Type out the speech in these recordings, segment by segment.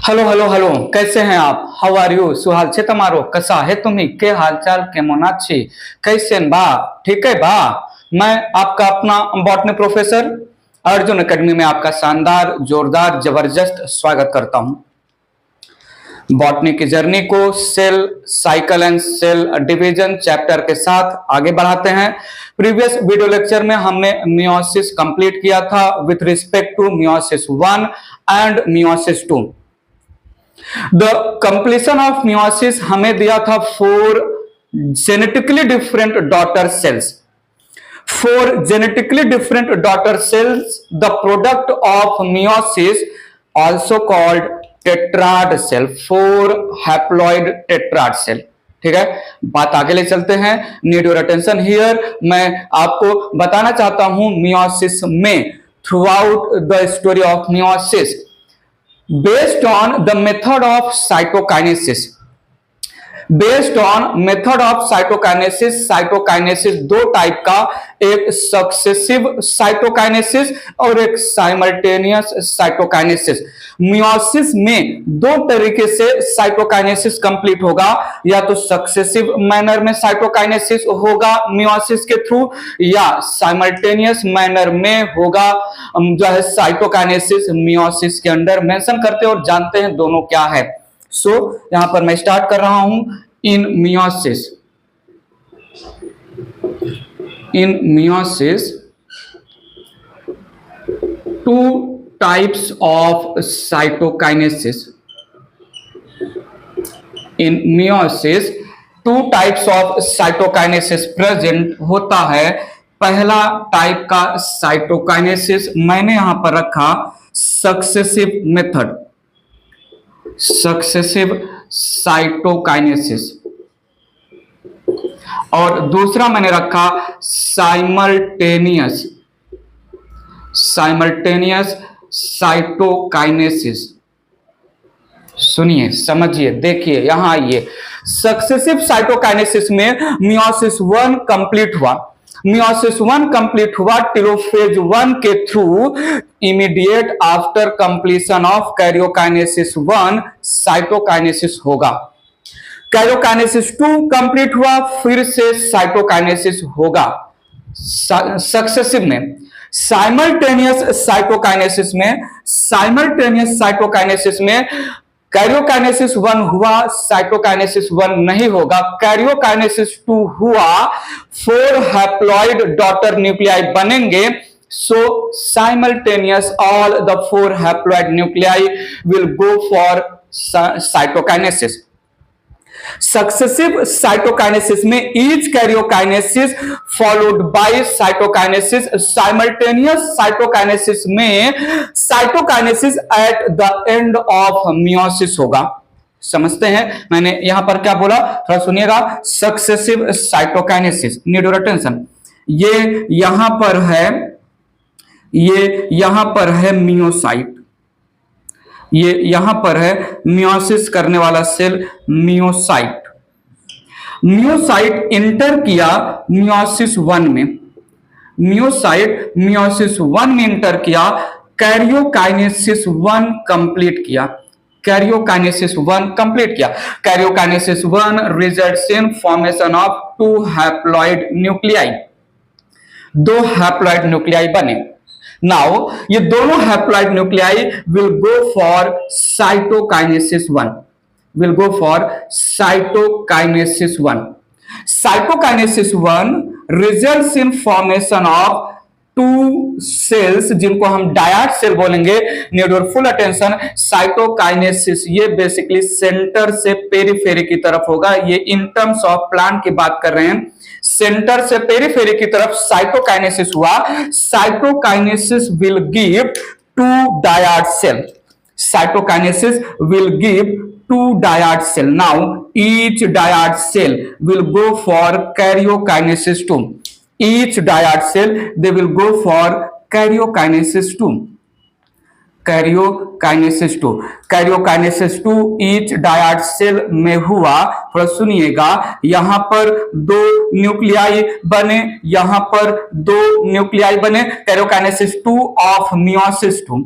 Hello hello hello, कैसे हैं आप? How are you? सुहाल छे तमारो कसा है तुम्ही के हालचाल केमन आछी? कैसे बा? ठीक है बा। मैं आपका अपना बॉटनी प्रोफेसर अर्जुन एकेडमी में आपका शानदार जोरदार जबरदस्त स्वागत करता हूं। बॉटनी की जर्नी को cell cycle and cell division chapter के साथ आगे बढ़ाते हैं। प्रीवियस वीडियो लेक्चर में हमने मियोसिस कंप्लीट किया था with respect to meiosis 1 and meiosis 2। The completion of meiosis हमें दिया था 4 genetically different daughter cells. 4 genetically different daughter cells, the product of meiosis also called tetrad cell, 4 haploid tetrad cell. ठीक है, बात आगे ले चलते हैं। Need your attention here. मैं आपको बताना चाहता हूं मियोसिस में throughout the story of meiosis based on the method of cytokinesis। Based on method of cytokinesis, cytokinesis दो टाइप का, एक सक्सेसिव साइटोकाइनेसिस और एक साइमल्टेनियस साइटोकाइनेसिस। मियोसिस में दो तरीके से साइटोकाइनेसिस कंप्लीट होगा, या तो सक्सेसिव मैनर में साइटोकाइनेसिस होगा मियोसिस के थ्रू, या साइमल्टेनियस मैनर में होगा जो है साइटोकाइनेसिस मियोसिस के अंडर। मेंशन करते हैं और जानते हैं दोनों क्या है। यहां पर मैं स्टार्ट कर रहा हूं। इन meiosis two types of cytokinesis. In meiosis 2 types of cytokinesis present होता है। पहला टाइप का साइटोकाइनेसिस मैंने यहां पर रखा सक्सेसिव मेथड, सक्सेसिव साइटोकाइनेसिस, और दूसरा मैंने रखा साइमल्टेनियस साइटोकाइनेसिस। सुनिए, समझिए, देखिए, यहां आइए। सक्सेसिव साइटोकाइनेसिस में मियोसिस 1 कंप्लीट हुआ। मियोसिस 1 कंप्लीट हुआ टेलोफेज 1 के through. Immediate after completion of karyokinesis 1 cytokinesis होगा। कैरियोकाइनेसिस 2 कंप्लीट हुआ, फिर से साइटोकाइनेसिस होगा सक्सेसिव में। साइमल्टेनियस साइटोकाइनेसिस में कैरियोकाइनेसिस 1 हुआ, साइटोकाइनेसिस 1 नहीं होगा। कैरियोकाइनेसिस 2 हुआ, 4 हैप्लॉइड डॉटर न्यूक्लियाई बनेंगे। So simultaneous all the 4 haploid nuclei will go for cytokinesis. Successive cytokinesis में each karyokinesis followed by cytokinesis. Simultaneous cytokinesis में cytokinesis at the end of meiosis होगा। समझते हैं मैंने यहां पर क्या बोला, थोड़ा सुनिएगा। Successive cytokinesis, need your attention. ये यहां पर है मियोसाइट, ये यहां पर है मियोसिस करने वाला सेल मियोसाइट। मियोसाइट इंटर किया मियोसिस 1 में, मियोसिस 1 में इंटर किया, कैरियोकाइनेसिस 1 कंप्लीट किया, karyokinesis 1 results in formation of 2 haploid nuclei, 2 haploid nuclei बने। नाउ ये दोनों haploid nuclei will go for cytokinesis 1, cytokinesis 1 results in formation of 2 cells जिनको हम डायड सेल बोलेंगे। Need your full attention. Cytokinesis ये basically centre से periphery की तरफ होगा। ये इन टर्म्स ऑफ प्लांट की बात कर रहे हैं, सेंटर से पेरिफेरी की तरफ साइटोकाइनेसिस हुआ। Cytokinesis will give 2 dyad cell, cytokinesis will give 2 diad cell. Now each diad cell will go for karyokinesis 2. Each diad cell they will go for karyokinesis 2. Karyokinesis 2 each dyad cell में हुआ। थोड़ा सुनिएगा, यहां पर 2 nuclei बने, यहां पर 2 nuclei बने। कैरियोकाइनेसिस 2 ऑफ मियोसिस 2,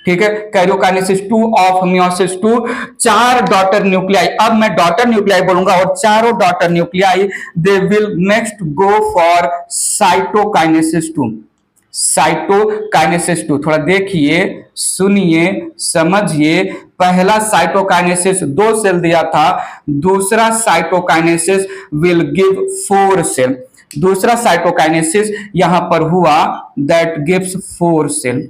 ठीक है, karyokinesis 2 of meiosis 2, 4 daughter nuclei. अब मैं डॉटर न्यूक्लियाई बोलूंगा और चारों daughter nuclei they will next go for cytokinesis 2। Cytokinesis 2 थोड़ा देखिए, सुनिए, समझिए। पहला साइटोकाइनेसिस 2 सेल दिया था, दूसरा साइटोकाइनेसिस विल गिव 4 सेल। दूसरा साइटोकाइनेसिस यहां पर हुआ that gives 4 cell.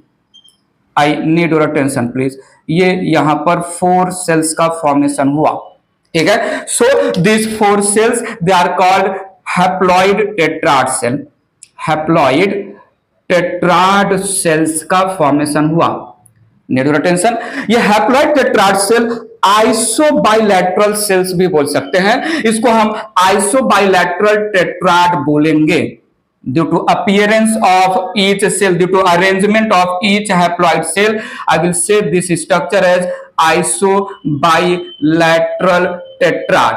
I need your attention please. ये यहां पर 4 सेल्स का फॉर्मेशन हुआ, ठीक है। So this 4 cells they are called haploid tetrad cell. Haploid tetrad cells का फॉर्मेशन हुआ। Need your attention. ये haploid tetrad cell isobilateral cells भी बोल सकते हैं, इसको हम आइसोबाइलैटरल टेट्राड बोलेंगे। Due to appearance of each cell, due to arrangement of each haploid cell, I will say this structure as isobilateral tetrad.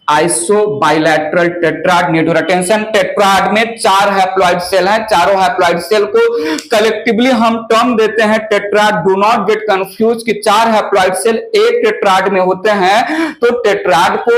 Isobilateral tetrad. Need your attention. Tetrad में 4 haploid cell हैं, चारों haploid cell को collectively हम term देते हैं tetrad. Do not get confuse कि 4 haploid cell एक tetrad में होते हैं, तो टेट्राड को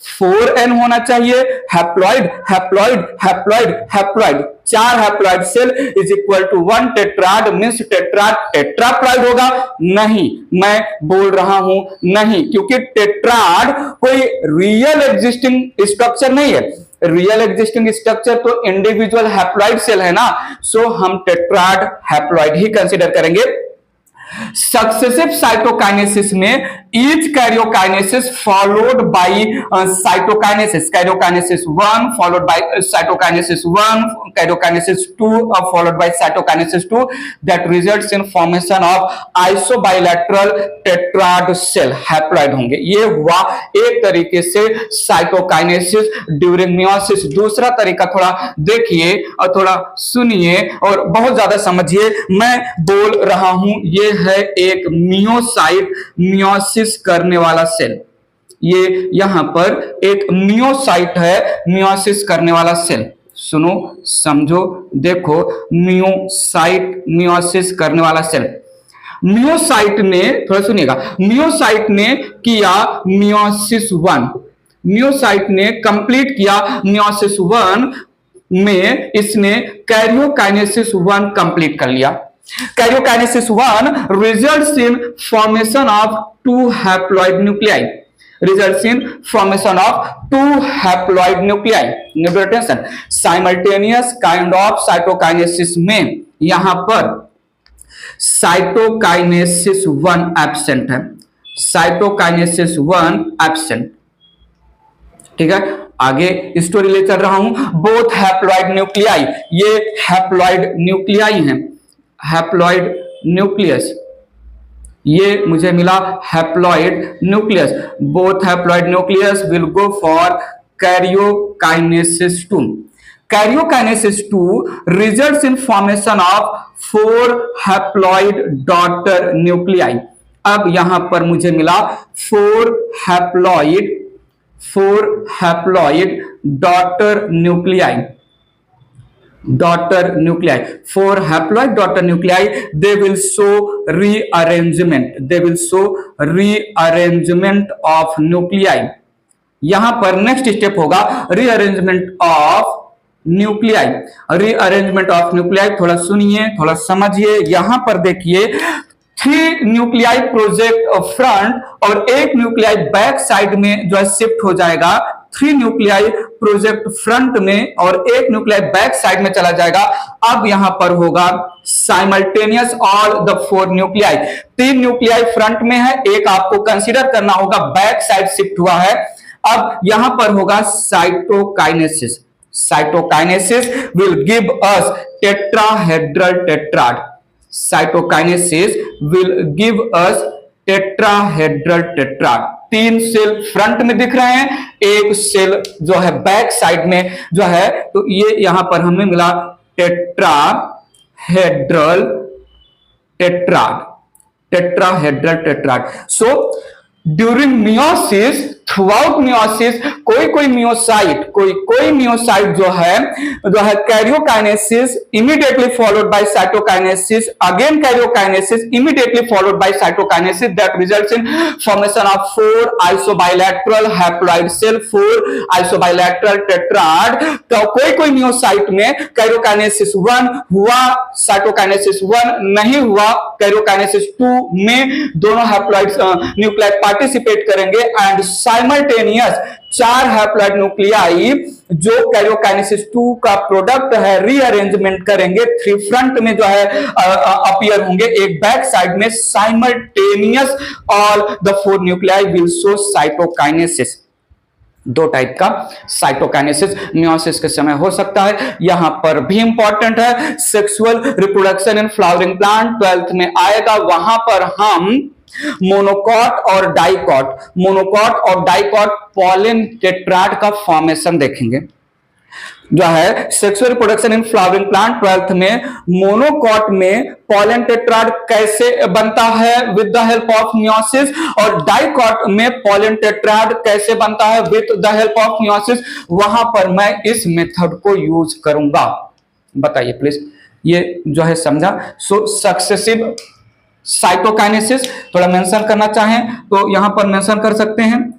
4n होना चाहिए। Haploid haploid haploid haploid, 4 haploid cell is equal to 1 tetrad, means tetrad tetraploid होगा। नहीं, मैं बोल रहा हूं नहीं, क्योंकि टेट्राड कोई रियल एग्जिस्टिंग स्ट्रक्चर नहीं है। रियल एग्जिस्टिंग स्ट्रक्चर तो इंडिविजुअल हैप्लॉइड सेल है ना, सो हम टेट्राड हैप्लॉइड ही कंसीडर करेंगे। सक्सेसिव साइटोकाइनेसिस में each karyokinesis followed by cytokinesis, karyokinesis 1 followed by cytokinesis 1, karyokinesis 2 followed by cytokinesis 2, that results in formation of isobilateral tetrad cell haploid होंगे। ये हुआ एक तरीके से साइटोकाइनेसिस ड्यूरिंग मियोसिस। दूसरा तरीका थोड़ा देखिए और थोड़ा सुनिए और बहुत ज्यादा समझिए, मैं बोल रहा हूं। ये है एक मियोसाइट, मियोसिस करने वाला सेल। ये यहां पर एक मियोसाइट है, मियोसिस करने वाला सेल। सुनो, समझो, देखो, मियोसाइट, मियोसिस करने वाला सेल। मियोसाइट ने, थोड़ा सुनिएगा, मियोसाइट ने किया मियोसिस 1, मियोसाइट ने कंप्लीट किया मियोसिस 1 में इसने कैरियोकाइनेसिस 1 कंप्लीट कर लिया। Karyokinesis 1 results in formation of 2 haploid nuclei. Results in formation of 2 haploid nuclei. Need your attention. Simultaneous kind of cytokinesis में यहां पर cytokinesis 1 absent है। cytokinesis 1 absent, ठीक है। आगे स्टोरी ले चल रहा हूं। बोथ हैप्लॉइड न्यूक्लियाई, ये हैप्लॉइड न्यूक्लियाई हैं, हैप्लॉइड न्यूक्लियस, ये मुझे मिला haploid nucleus. Both haploid nucleus will go for karyokinesis 2। Karyokinesis 2 results in formation of 4 haploid daughter nuclei. अब यहां पर मुझे मिला 4 haploid daughter nuclei. daughter nuclei, 4 haploid daughter nuclei, they will show rearrangement, they will show rearrangement of nuclei। यहां पर next step होगा rearrangement of nuclei. Rearrangement of nuclei, थोड़ा सुनिए, थोड़ा समझिए। यहां पर देखिए 3 न्यूक्लियाई प्रोजेक्ट फ्रंट और 1 न्यूक्लियाई बैक साइड में जो है शिफ्ट हो जाएगा। 3 न्यूक्लियाई प्रोजेक्ट फ्रंट में और 1 न्यूक्लियाई बैक साइड में चला जाएगा। अब यहां पर होगा simultaneous all the 4 nuclei. 3 nuclei front में है, 1 आपको कंसीडर करना होगा बैक साइड शिफ्ट हुआ है। अब यहां पर होगा cytokinesis. Cytokinesis will give us tetrahedral tetrad. Cytokinesis will give us tetrahedral tetrad. 3 cell front में दिख रहे हैं, 1 सेल जो है बैक साइड में जो है, तो ये यहां पर हमें मिला tetrahedral tetrad. Tetrahedral tetrad. So during meiosis throughout meiosis कोई मियोसाइट जो है karyokinesis immediately followed by cytokinesis, again karyokinesis immediately followed by cytokinesis that results in formation of 4 isobilateral haploid cell, 4 isobilateral tetrad. तो कोई meiocyte में karyokinesis 1 हुआ, cytokinesis 1 नहीं हुआ, karyokinesis 2 में दोनों हैप्लॉइड न्यूक्लियाई पार्टिसिपेट करेंगे एंड साइमल्टेनियस 4 हैप्लॉइड न्यूक्लियाई जो कैरियोकाइनेसिस 2 का प्रोडक्ट है रीअरेंजमेंट करेंगे, 3 फ्रंट में जो है अपीयर होंगे, एक बैक साइड में simultaneous all the 4 nuclei will show cytokinesis. 2 type का साइटोकाइनेसिस मियोसिस के समय हो सकता है। यहां पर भी इंपॉर्टेंट है sexual reproduction in flowering plant, 12th में आएगा, वहां पर हम मोनोकॉट और डाइकॉट पॉलन टेट्राड का फॉर्मेशन देखेंगे। जो है sexual reproduction in flowering plant 12th में, मोनोकॉट में पॉलन टेट्राड कैसे बनता है with the help of meiosis, और डाइकॉट में पॉलन टेट्राड कैसे बनता है with the help of meiosis. वहां पर मैं इस मेथड को यूज करूंगा। बताइए प्लीज, ये जो है समझा। सो सक्सेसिव साइटोकाइनेसिस थोड़ा मेंशन करना चाहें तो यहां पर मेंशन कर सकते हैं,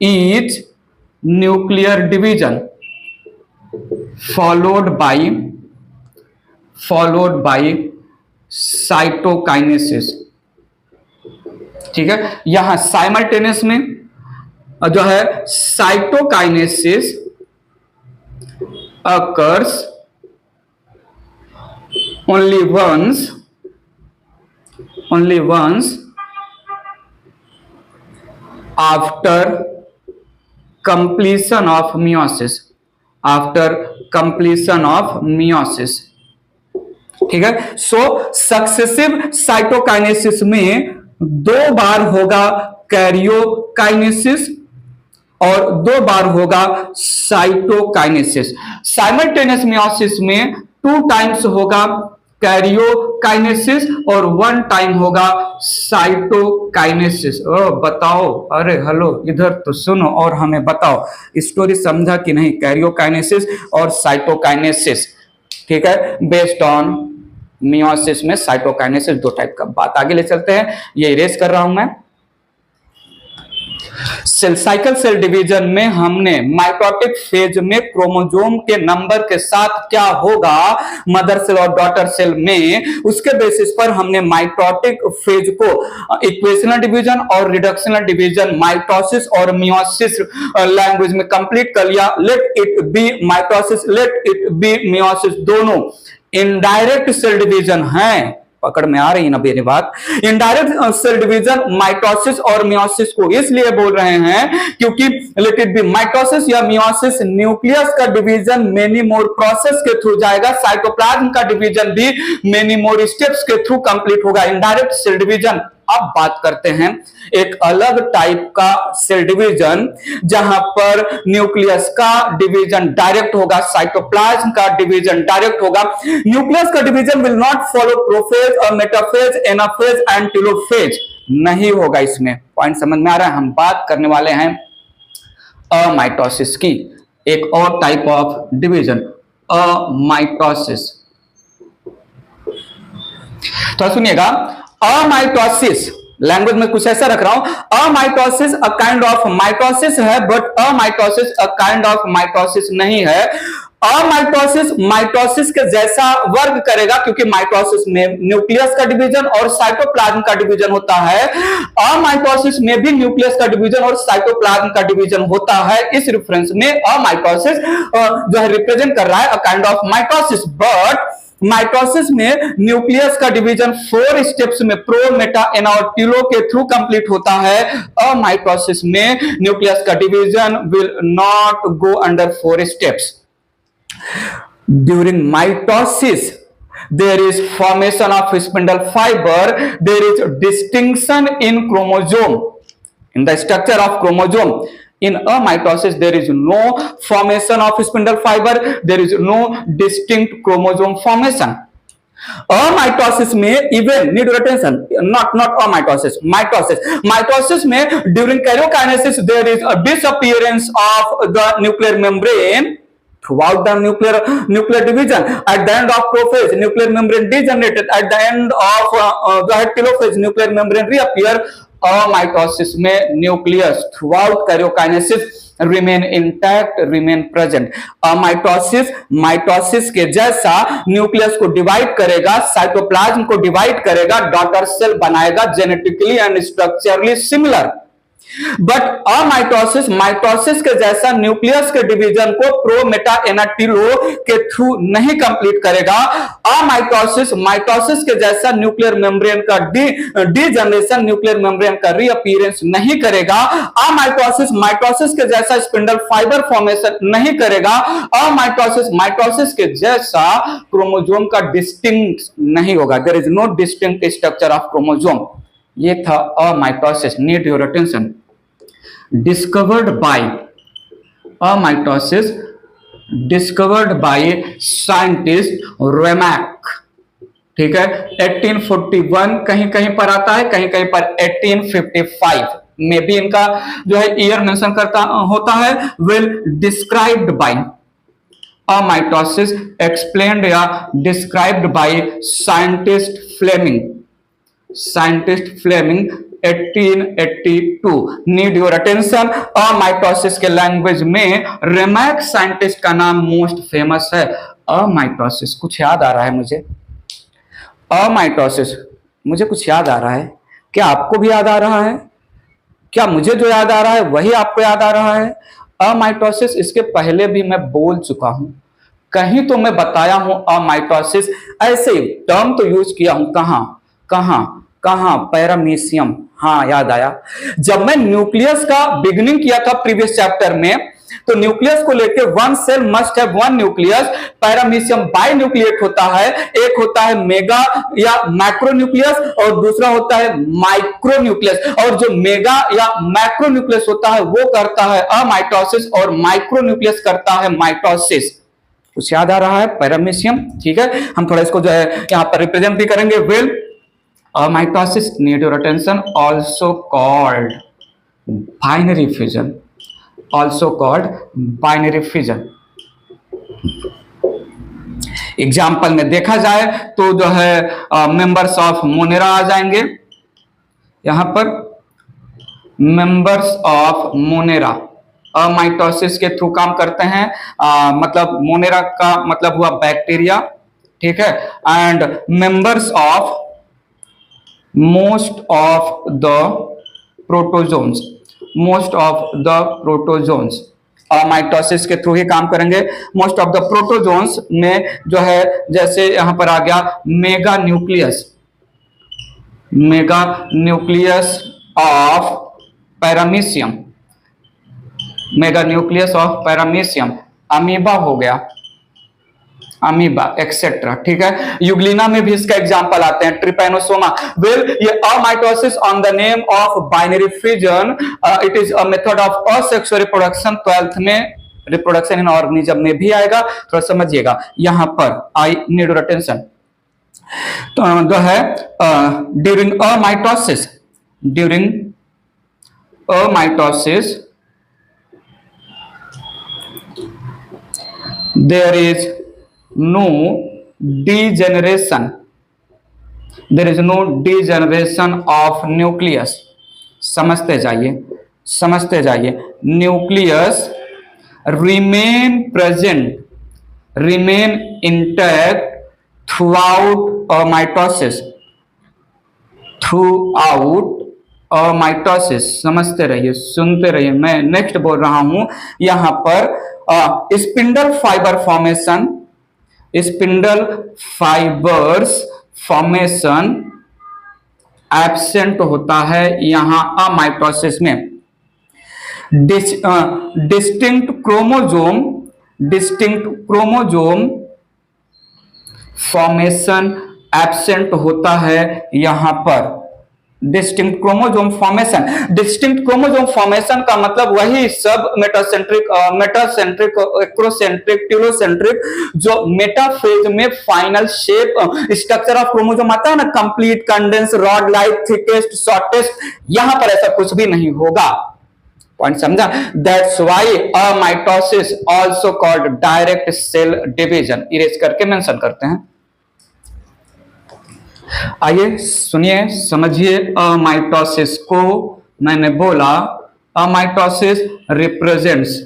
each nuclear division followed by cytokinesis. ठीक है, यहां साइमल्टेनियस में जो है cytokinesis occurs only once after completion of meiosis, ठीक है। सो सक्सेसिव साइटोकाइनेसिस में 2 बार होगा कैरियोकाइनेसिस और 2 बार होगा साइटोकाइनेसिस। साइमल्टेनियस मियोसिस में 2 टाइम्स होगा कैरियोकाइनेसिस और 1 टाइम होगा साइटोकाइनेसिस। बताओ, अरे हेलो, इधर तो सुनो और हमें बताओ, स्टोरी समझा कि नहीं? कैरियोकाइनेसिस और साइटोकाइनेसिस, ठीक है, बेस्ड ऑन मियोसिस में साइटोकाइनेसिस 2 टाइप का। बात आगे ले चलते हैं, ये इरेज कर रहा हूं मैं। सेल साइकिल सेल डिवीजन में हमने माइटोटिक फेज में क्रोमोसोम के नंबर के साथ क्या होगा मदर सेल और डॉटर सेल में, उसके बेसिस पर हमने माइटोटिक फेज को इक्वेशनल डिवीजन और रिडक्शनल डिवीजन, माइटोसिस और मियोसिस लैंग्वेज में कंप्लीट कर लिया। Late it B mitosis, late it B meiosis, दोनों इनडायरेक्ट सेल डिवीजन हैं। पकड़ में आ रही है ना मेरी बात? इनडायरेक्ट सेल डिवीजन माइटोसिस और मियोसिस को इसलिए बोल रहे हैं क्योंकि लेट इट बी माइटोसिस या मियोसिस, न्यूक्लियस का डिवीजन मेनी मोर प्रोसेस के थ्रू जाएगा, साइटोप्लाज्म का डिवीजन भी मेनी मोर स्टेप्स के थ्रू कंप्लीट होगा। Indirect cell division. अब बात करते हैं एक अलग टाइप का सेल डिवीजन जहां पर न्यूक्लियस का डिवीजन डायरेक्ट होगा, साइटोप्लाज्म का डिवीजन डायरेक्ट होगा। न्यूक्लियस का division will not follow prophase और मेटाफेज, एनाफेज एंड टेलोफेज, नहीं होगा। इसमें पॉइंट समझ में आ रहा है? हम बात करने वाले हैं अमाइटोसिस की, एक और टाइप ऑफ डिवीजन, अमाइटोसिस। तो सुनिएगा, अमाइटोसिस लैंग्वेज में कुछ ऐसा रख रहा हूं, amitosis a kind of mitosis है, but amitosis a kind of mitosis नहीं है। अमाइटोसिस माइटोसिस के जैसा वर्क करेगा क्योंकि माइटोसिस में न्यूक्लियस का डिवीजन और साइटोप्लाज्म का डिवीजन होता है। अमाइटोसिस में भी न्यूक्लियस का डिवीजन और साइटोप्लाज्म का डिवीजन होता है। इस रेफरेंस में अमाइटोसिस जो है रिप्रेजेंट कर रहा है अ kind of mitosis, but mitosis में न्यूक्लियस का डिवीजन 4 स्टेप्स में प्रो, मेटा, एना और टेलो के थ्रू कंप्लीट होता है। अमाइटोसिस में न्यूक्लियस का division will not go under 4 steps. During mitosis, there is formation of spindle fiber. There is distinction in chromosome, in the structure of chromosome. In amitosis, there is no formation of spindle fiber. There is no distinct chromosome formation. Amitosis में even need attention, not amitosis, mitosis में during karyokinesis there is a disappearance of the nuclear membrane throughout the nuclear division. At the end of prophase, nuclear membrane degenerated. At the end of the telophase, nuclear membrane reappear. Mitosis में nucleus throughout karyokinesis remain intact, remain present. Mitosis के जैसा nucleus को divide करेगा, cytoplasm को divide करेगा, daughter cell बनाएगा, genetically and structurally similar. But amitosis mitosis के जैसा न्यूक्लियस के डिवीजन को प्रो मेटा एनाटिलो के थ्रू नहीं कंप्लीट करेगा। अमाइटोसिस माइटोसिस के जैसा न्यूक्लियर मेम्ब्रेन का डीजनरेशन, न्यूक्लियर मेम्ब्रेन का रीअपीयरेंस नहीं करेगा। अमाइटोसिस माइटोसिस के जैसा स्पिंडल फाइबर फॉर्मेशन नहीं करेगा। अमाइटोसिस माइटोसिस के जैसा क्रोमोसोम का डिस्टिंक्ट नहीं होगा। There is no distinct structure of chromosome. ये था amitosis. Need your attention. Discovered by amitosis, discovered by scientist Remak, ठीक है, 1841 कहीं कहीं पर आता है, कहीं कहीं पर 1855 में भी इनका जो है ईयर मेंशन करता होता है। Will described by amitosis, explained या described by scientist Fleming, scientist Fleming 1882। Need your attention. Amitosis के लैंग्वेज में रेमैक साइंटिस्ट का नाम मोस्ट फेमस है। अमाइटोसिस कुछ याद आ रहा है मुझे? अमाइटोसिस मुझे कुछ याद आ रहा है। क्या आपको भी याद आ रहा है? क्या मुझे जो याद आ रहा है वही आपको याद आ रहा है? अमाइटोसिस इसके पहले भी मैं बोल चुका हूं, कहीं तो मैं बताया हूं अमाइटोसिस, ऐसे टर्म तो यूज किया हूं। कहां कहां कहां? पैरामीशियम। हाँ याद आया, जब मैं न्यूक्लियस का बिगिनिंग किया था प्रीवियस चैप्टर में, तो न्यूक्लियस को लेके one cell must have one nucleus. Paramecium binucleate होता है, एक होता है मेगा या मैक्रो न्यूक्लियस और दूसरा होता है माइक्रो न्यूक्लियस। और जो मेगा या मैक्रो न्यूक्लियस होता है वो करता है अमाइटोसिस और माइक्रो न्यूक्लियस करता है माइटोसिस। कुछ याद आ रहा है? पैरामीशियम, ठीक है। हम थोड़ा इसको जो है यहां पर रिप्रेजेंट भी करेंगे। Well mitosis, need your attention, also called binary fission, also called binary fission। Example में देखा जाए तो जो है मेंबर्स ऑफ मोनेरा आ जाएंगे यहां पर। मेंबर्स ऑफ मोनेरा माइटोसिस के थ्रू काम करते हैं। मतलब मोनेरा का मतलब हुआ बैक्टीरिया, ठीक है। And members of most of the protozoans, most of the protozoans mitosis के थ्रू ही काम करेंगे। मोस्ट ऑफ द प्रोटोजोन्स में जो है जैसे यहां पर आ गया mega nucleus, mega nucleus of paramecium, mega nucleus of paramecium. Amoeba हो गया, अमीबा एक्सेट्रा, ठीक है। यूग्लिना में भी इसका एग्जांपल आते हैं, ट्रिपैनोसोमा। वेल ये amitosis on the name of binary fission, it is a method of asexual reproduction. 12th में रिप्रोडक्शन इन ऑर्गेनिज्म में भी आएगा, थोड़ा समझिएगा यहां पर। I need your attention. तो जो है during amitosis, during amitosis there is no degeneration, there is no degeneration of nucleus। समझते जाइए, समझते जाइए। Nucleus remain present, remain intact throughout mitosis, throughout mitosis. समझते रहिए, सुनते रहिए। मैं नेक्स्ट बोल रहा हूं यहां पर spindle fibre formation, spindle fibres formation absent होता है यहां अमाइटोसिस में। Distinct chromosome, distinct chromosome formation absent होता है यहां पर। Distinct chromosome formation. Distinct chromosome formation का मतलब वही सब मेटासेंट्रिक, एक्रोसेंट्रिक, टिलोसेंट्रिक, जो मेटाफेज में final shape structure of chromosome आता है ना, complete, condense, rod like, thickest, shortest, यहां पर ऐसा कुछ भी नहीं होगा। पॉइंट समझा? That's why a mitosis also called direct cell division. Erase करके मेंशन करते हैं। आइए सुनिए, समझिए। माइटोसिस को मैंने बोला, mitosis represents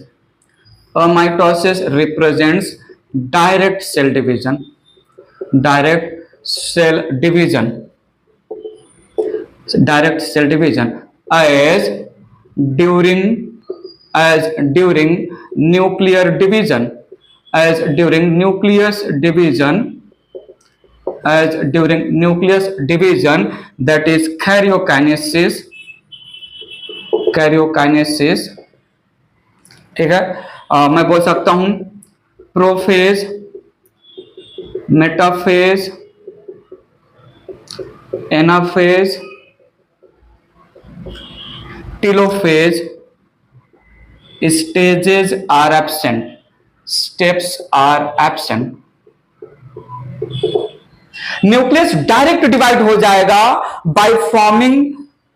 direct cell division, direct cell division as during nuclear division, that is karyokinesis, ठीक है। मैं बोल सकता हूं prophase, metaphase, anaphase, telophase, stages are absent, steps are absent. Nucleus direct divide हो जाएगा by forming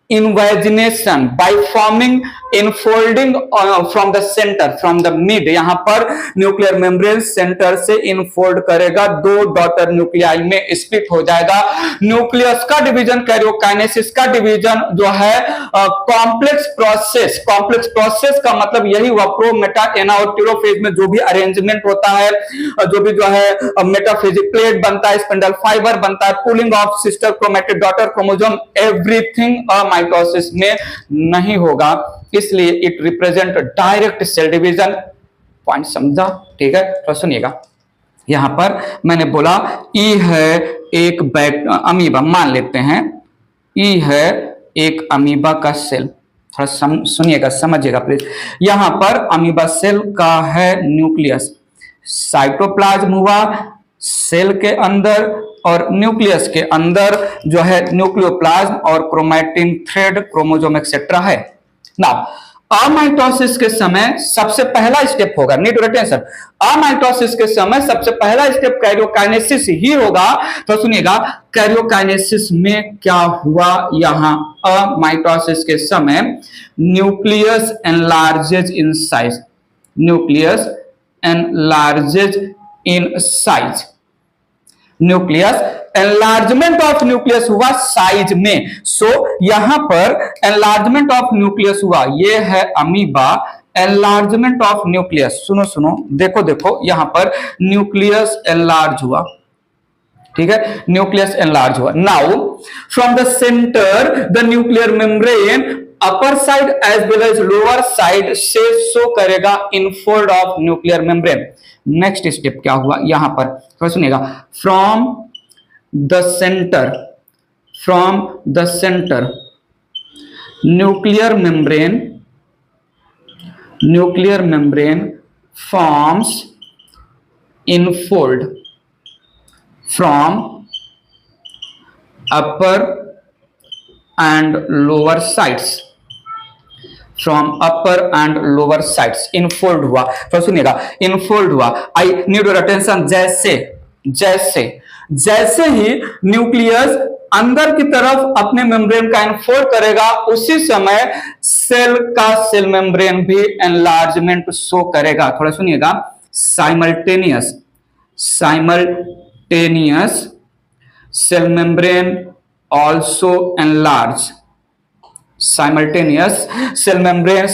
invagination, by forming infolding from the centre, from the mid. यहां पर न्यूक्लियर मेम्ब्रेन सेंटर से इनफोल्ड करेगा, दो डॉटर न्यूक्लियाई में split हो जाएगा। न्यूक्लियस का डिवीजन, कैरियोकाइनेसिस का डिवीजन जो है कॉम्प्लेक्स प्रोसेस का मतलब यही हुआ। प्रो, मेटा, एना और टेलोफेज में जो भी अरेंजमेंट होता है, जो भी जो है मेटाफेजिक प्लेट बनता है, स्पिंडल फाइबर बनता है, pulling of sister chromatid daughter chromosome, everything mitosis में नहीं होगा। इसलिए it represent direct cell division. Point समझा? ठीक है, तो सुनिएगा। यहां पर मैंने बोला ई है एक अमीबा, मान लेते हैं ई है एक अमीबा का सेल। थोड़ा सुनिएगा, समझिएगा प्लीज। यहां पर अमीबा सेल का है न्यूक्लियस, साइटोप्लाज्म हुआ सेल के अंदर, और न्यूक्लियस के अंदर जो है न्यूक्लियोप्लाज्म और क्रोमैटिन थ्रेड, क्रोमोसोम एक्सेट्रा है। नाउ अमाइटोसिस के समय सबसे पहला स्टेप होगा, नीड अटेंशन, अमाइटोसिस के समय सबसे पहला स्टेप कैरियोकाइनेसिस ही होगा। तो सुनिएगा, कैरियोकाइनेसिस में क्या हुआ। यहां अमाइटोसिस के समय nucleus enlarges in size, nucleus enlargement of nucleus हुआ साइज में। सो यहां पर एनलार्जमेंट ऑफ न्यूक्लियस हुआ, ये है अमीबा, एनलार्जमेंट ऑफ न्यूक्लियस। सुनो, देखो यहां पर न्यूक्लियस एनलार्ज हुआ, ठीक है, न्यूक्लियस एनलार्ज हुआ। Now from the centre the nuclear membrane upper side as well as lower side से शो करेगा infold of nuclear membrane. Next step क्या हुआ यहां पर, तो सुनिएगा, from the centre nuclear membrane forms infold from upper and lower sides, infold हुआ। तो सुनिएगा, इनफोल्ड हुआ। I need your attention. जैसे ही न्यूक्लियस अंदर की तरफ अपने मेम्ब्रेन का इनफोल्ड करेगा, उसी समय सेल मेम्ब्रेन भी एनलार्जमेंट शो करेगा। थोड़ा सुनिएगा, simultaneous cell membrane also enlarge, simultaneous cell membrane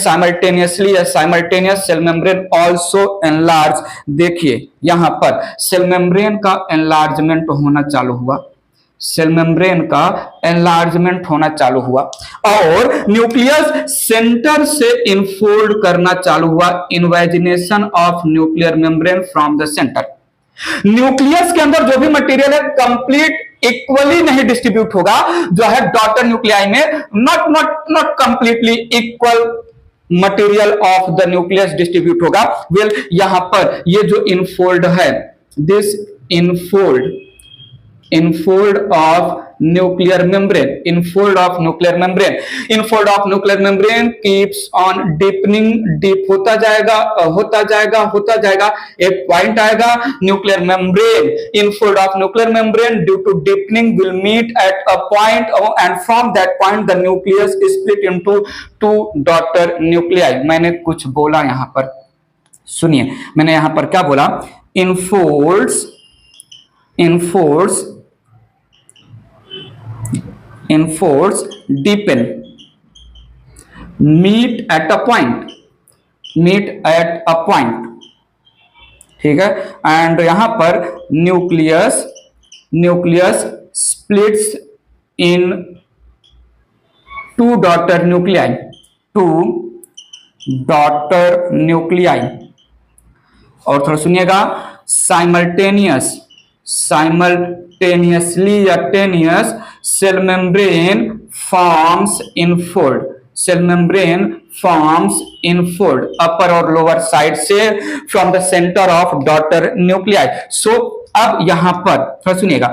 also enlarge। देखिए यहां पर सेल मेम्ब्रेन का एनलार्जमेंट होना चालू हुआ, और न्यूक्लियस सेंटर से इनफोल्ड करना चालू हुआ, invagination of nuclear membrane from the centre. Nucleus के अंदर जो भी मटेरियल है कंप्लीट इक्वली नहीं डिस्ट्रीब्यूट होगा, जो है डॉटर न्यूक्लियाई में not completely equal material of the nucleus distribute होगा। वेल यहां पर ये जो इनफोल्ड है, this infold of nuclear membrane, infold of nuclear membrane, infold of nuclear membrane keeps on deepening, deep होता जाएगा होता जाएगा होता जाएगा, एक पॉइंट आएगा nuclear membrane, infold of nuclear membrane due to deepening will meet at a point and from that point the nucleus is split into two daughter nuclei। मैंने कुछ बोला यहां पर, सुनिए मैंने यहां पर क्या बोला, infolds deepen, meet at a point, ठीक है, एंड यहां पर nucleus splits in two daughter nuclei, और थोड़ा सुनिएगा, simultaneously या tenuous cell membrane forms infold upper और lower side से from the center of daughter nuclei। so अब यहां पर थोड़ा सुनिएगा,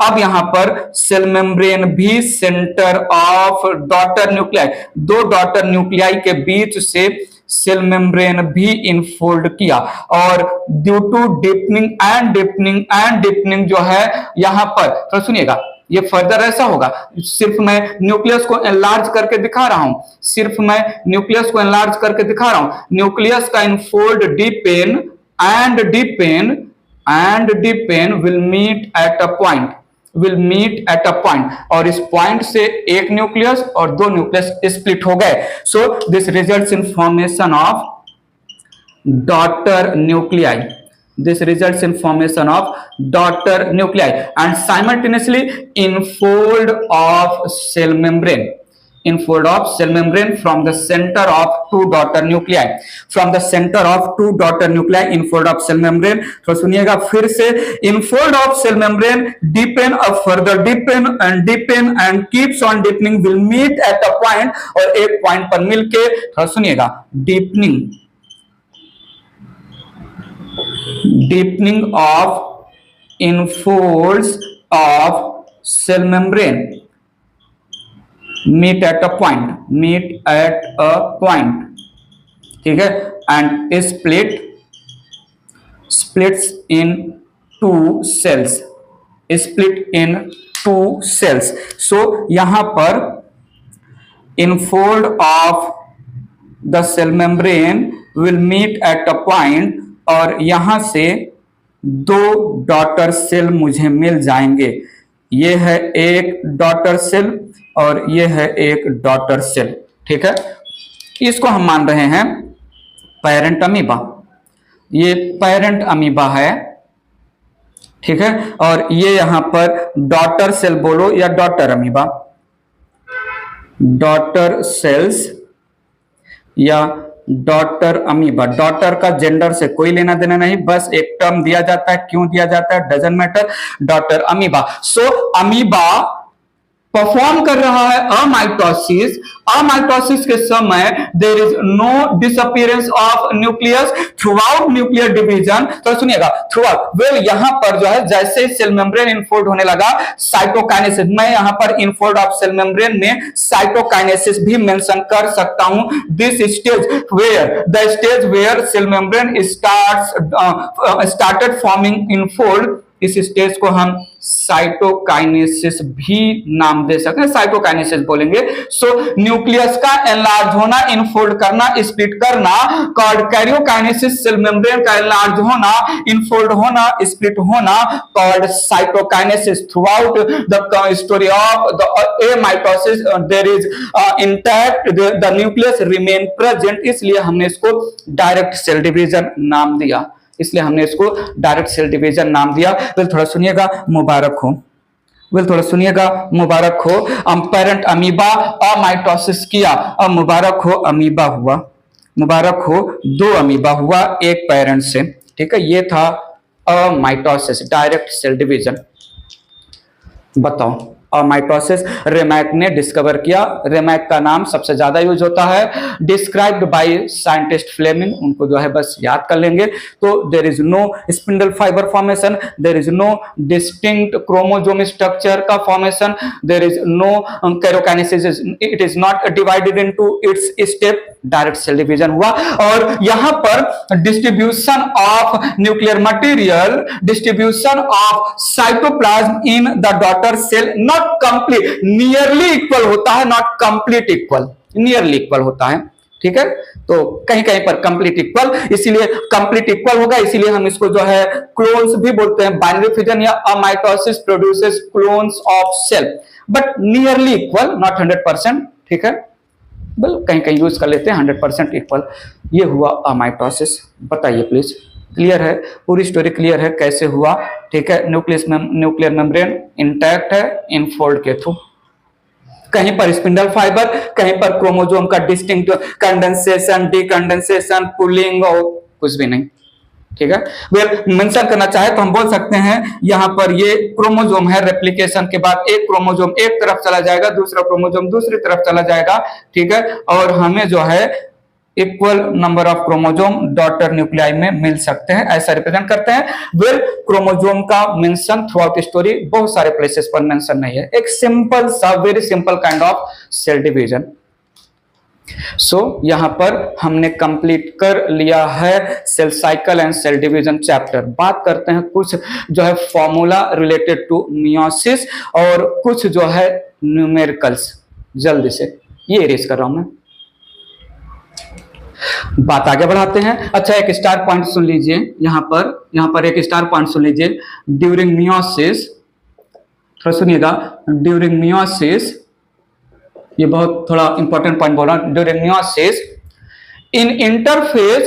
अब यहां पर सेल मेम्ब्रेन भी सेंटर ऑफ डॉटर न्यूक्लियाई, दो डॉटर न्यूक्लियाई के बीच से सेल मेम्ब्रेन भी इनफोल्ड किया, और ड्यू टू डीपनिंग जो है यहां पर, तो सुनिएगा ये फर्दर ऐसा होगा, सिर्फ मैं न्यूक्लियस को एनलार्ज करके दिखा रहा हूं, न्यूक्लियस का infold deepen will meet at a point, और इस पॉइंट से एक न्यूक्लियस और दो न्यूक्लियस स्प्लिट हो गए। So this results in formation of daughter nuclei, and simultaneously infold of cell membrane from the center of two daughter nuclei, infold of cell membrane। तो सुनिएगा फिर से, infold of cell membrane deepen and keeps on deepening will meet at a point, और एक point पर मिलके, तो सुनिएगा, deepening of infolds of cell membrane meet at a point, ठीक है, and splits in two cells। so यहां पर infold of the cell membrane will meet at a point, और यहां से दो डॉटर सेल मुझे मिल जाएंगे, ये है एक डॉटर सेल और ये है एक डॉटर सेल, ठीक है, इसको हम मान रहे हैं पेरेंट अमीबा, ये पेरेंट अमीबा है, ठीक है, और ये यहां पर डॉटर सेल बोलो या डॉटर अमीबा, डॉटर सेल्स या डॉटर अमीबा। डॉटर का जेंडर से कोई लेना देना नहीं, बस एक टर्म दिया जाता है, क्यों दिया जाता है doesn't matter, daughter amoeba. So amoeba perform कर रहा है अमाइटोसिस के समय there is no disappearance of nucleus throughout nuclear division. तो सुनिएगा, थ्रूआउट वे यहां पर जो है जैसे सेल मेम्ब्रेन इनफोल्ड होने लगा, साइटोकाइनेसिस, मैं यहां पर इनफोल्ड ऑफ सेल मेम्ब्रेन में साइटोकाइनेसिस भी मेंशन कर सकता हूं। This stage where cell membrane started forming infold, इस स्टेज को हम साइटोकाइनेसिस भी नाम दे सकते हैं, साइटोकाइनेसिस बोलेंगे। सो न्यूक्लियस का एनलार्ज होना, इनफोल्ड करना, स्प्लिट करना कॉल्ड कैरियोकाइनेसिस, सेल मेम्ब्रेन का एनलार्ज होना, इनफोल्ड होना, स्प्लिट होना called cytokinesis. Throughout the story of the amitosis there is intact the nucleus remain present, इसलिए हमने इसको डायरेक्ट सेल डिवीजन नाम दिया, वेल थोड़ा सुनिएगा, मुबारक हो, पेरेंट अमीबा अमाइटोसिस किया, अब मुबारक हो अमीबा हुआ, दो अमीबा हुआ एक पेरेंट से, ठीक है, ये था अमाइटोसिस, डायरेक्ट सेल डिवीजन। बताओ माइटोसिस रेमैक ने डिस्कवर किया। रेमैक का नाम सबसे ज्यादा यूज होता है, डिस्क्राइब्ड बाय साइंटिस्ट फ्लेमिंग, उनको जो है बस याद कर लेंगे। तो there is no spindle fibre formation, there is no distinct chromosome structure का formation, there is no karyokinesis, it is not divided into its step, direct cell division हुआ। और यहां पर distribution of nuclear material, distribution of cytoplasm in the daughter cell not complete, nearly equal होता है, not complete equal, nearly equal होता है। ठीक है, तो कहीं कहीं पर कंप्लीट इक्वल, इसीलिए कंप्लीट इक्वल होगा, इसीलिए हम इसको जो है क्लोन्स भी बोलते हैं। बाइनरी फिजन या amitosis produces clones of cell, but nearly equal, not 100%। ठीक है, बल कहीं कहीं यूज कर लेते हैं 100% इक्वल। ये हुआ अमाइटोसिस। बताइए प्लीज, क्लियर है? पूरी स्टोरी क्लियर है कैसे हुआ? ठीक है, न्यूक्लियर मेम्ब्रेन इंटैक्ट है इनफोल्ड के थ्रू, कहीं पर स्पिंडल फाइबर, कहीं पर क्रोमोसोम का डिस्टिंक्ट कंडेंसेशन, डीकंडेंसेशन, पुलिंग और कुछ भी नहीं। ठीक है, वेल मेंशन करना चाहे तो हम बोल सकते हैं यहां पर ये क्रोमोसोम है, रेप्लिकेशन के बाद एक क्रोमोसोम एक तरफ चला जाएगा, दूसरा क्रोमोसोम दूसरी तरफ चला जाएगा। ठीक है, और हमें जो है equal number of chromosome daughter nuclei में मिल सकते हैं, ऐसा रिप्रेजेंट करते हैं। वेल क्रोमोसोम का मेंशन थ्रू आउट स्टोरी बहुत सारे प्लेसेस पर मेंशन नहीं है, एक सिंपल सा very simple kind of cell division. So यहां पर हमने कंप्लीट कर लिया है cell cycle and cell division chapter. बात करते हैं कुछ जो है फॉर्मूला रिलेटेड टू मियोसिस और कुछ जो है न्यूमेरिकल्स, जल्दी से ये इरेज कर रहा हूं मैं, बात आगे बढ़ाते हैं। अच्छा, एक स्टार पॉइंट सुन लीजिए, यहां पर एक स्टार पॉइंट सुन लीजिए। ड्यूरिंग मियोसिस, थोड़ा सुनिएगा, ड्यूरिंग मियोसिस, ये बहुत थोड़ा इंपॉर्टेंट पॉइंट बोल रहा हूं। During meiosis in interphase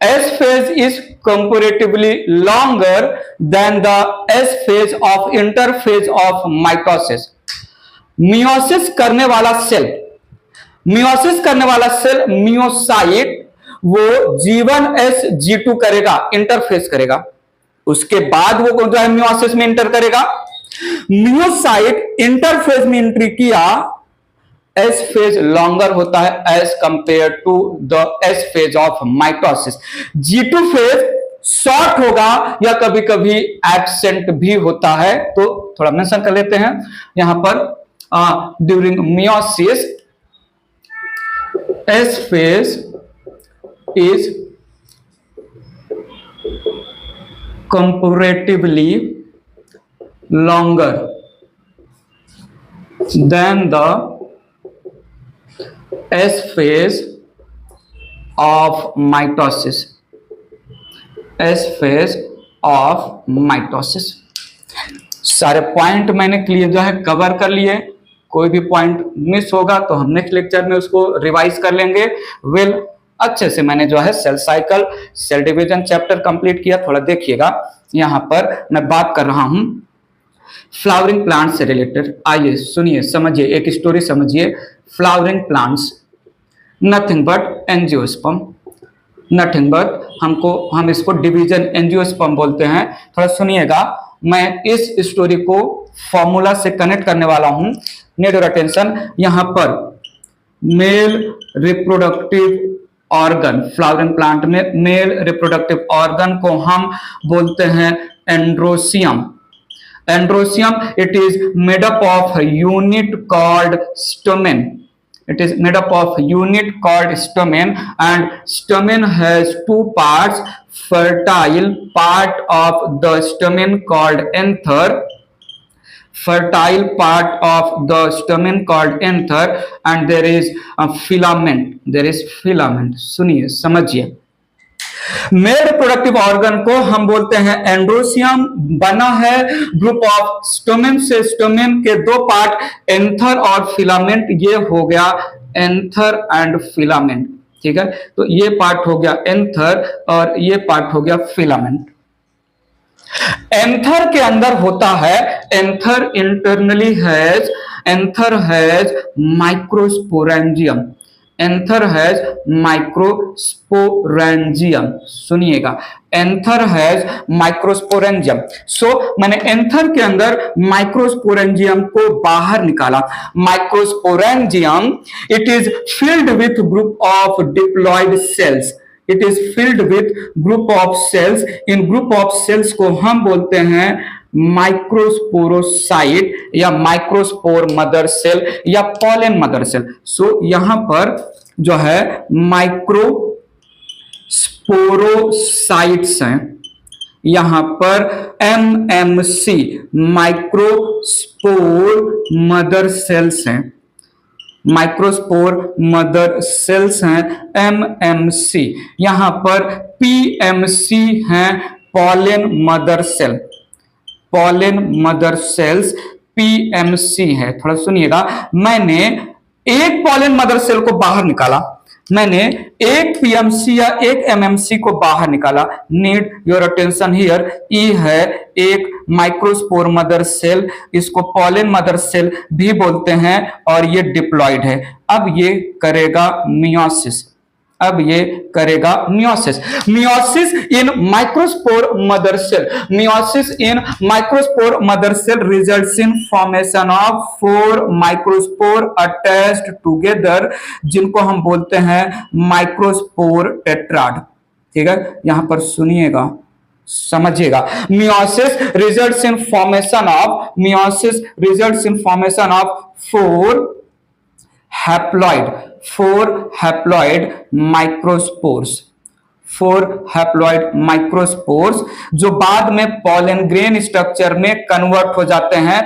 S phase is comparatively longer than the S phase of interphase of mitosis. Meiosis करने वाला सेल, मियोसिस करने वाला सेल मियोसाइट, वो G1 S G2 करेगा, इंटरफेस करेगा, उसके बाद वो जो है मियोसिस में इंटर करेगा। मियोसाइट इंटरफेस में एंट्री किया, एस फेज लॉन्गर होता है as compare to the S phase of mitosis. G2 phase short होगा या कभी कभी एब्सेंट भी होता है, तो थोड़ा मेंशन कर लेते हैं यहां पर। During meiosis S phase is comparatively longer than the S phase of mitosis. S phase of mitosis. सारे पॉइंट मैंने क्लियर जो है कवर कर लिए, कोई भी पॉइंट मिस होगा तो हम नेक्स्ट लेक्चर में उसको रिवाइज कर लेंगे। वेल अच्छे से मैंने जो है cell cycle cell division chapter complete किया। थोड़ा देखिएगा, यहां पर मैं बात कर रहा हूं फ्लावरिंग प्लांट से रिलेटेड। आइए सुनिए, समझिए, एक स्टोरी समझिए। Flowering plants nothing but angiosperm, nothing but हम इसको डिवीजन एंजियोस्पर्म बोलते हैं। थोड़ा सुनिएगा, मैं इस स्टोरी को फॉर्मूला से कनेक्ट करने वाला हूं, नीड योर अटेंशन। यहां पर male reproductive organ, flowering plant में मेल रिप्रोडक्टिव ऑर्गन को हम बोलते हैं androecium. Androecium, it is made up of unit called stamen. It is made up of unit called stamen, and stamen has two parts. Fertile part of the stamen called anther. Fertile part of the stamen called anther, and there is a filament. There is filament. सुनिए, समझिए। Mail reproductive organ को हम बोलते हैं androecium, बना है group of स्टोमेन से। स्टोमेन के दो पार्ट एंथर और फिलामेंट, ये हो गया एंथर एंड फिलामेंट। ठीक है, तो ये पार्ट हो गया एंथर और ये पार्ट हो गया फिलामेंट। एंथर के अंदर होता है, anther internally has microsporangium. Anther has microsporangium, सुनिएगा, एंथर हैज माइक्रोस्पोरेंजियम। सो मैंने एंथर के अंदर माइक्रोस्पोरेंजियम को बाहर निकाला। Microsporangium it is filled with group of diploid cells, it is filled with group of cells. इन ग्रुप ऑफ सेल्स को हम बोलते हैं माइक्रोस्पोरोसाइट या माइक्रोस्पोर मदर सेल या पॉलन मदर सेल। सो यहां पर जो है माइक्रोस्पोरोसाइट्स हैं, यहां पर एमएमसी माइक्रोस्पोर मदर सेल्स हैं, माइक्रोस्पोर मदर सेल्स हैं एमएमसी। यहां पर पीएमसी हैं pollen mother cell, pollen mother cells PMC है। थोड़ा सुनिएगा, मैंने एक पॉलन मदर सेल को बाहर निकाला, मैंने एक पीएमसी या एक एमएमसी को बाहर निकाला। नीड योर अटेंशन हियर, ई है एक माइक्रोस्पोर मदर सेल, इसको पॉलन मदर सेल भी बोलते हैं और ये डिप्लॉयड है। अब ये करेगा मियोसिस, अब ये करेगा meiosis. Meiosis in microspore mother cell, meiosis in microspore mother cell results in formation of 4 microspore attached together, जिनको हम बोलते हैं माइक्रोस्पोर टेट्राड। ठीक है, यहां पर सुनिएगा, समझिएगा। Meiosis results in formation of, meiosis results in formation of 4 haploid microspores, 4 haploid microspores जो बाद में पॉलन ग्रेन स्ट्रक्चर में कन्वर्ट हो जाते हैं।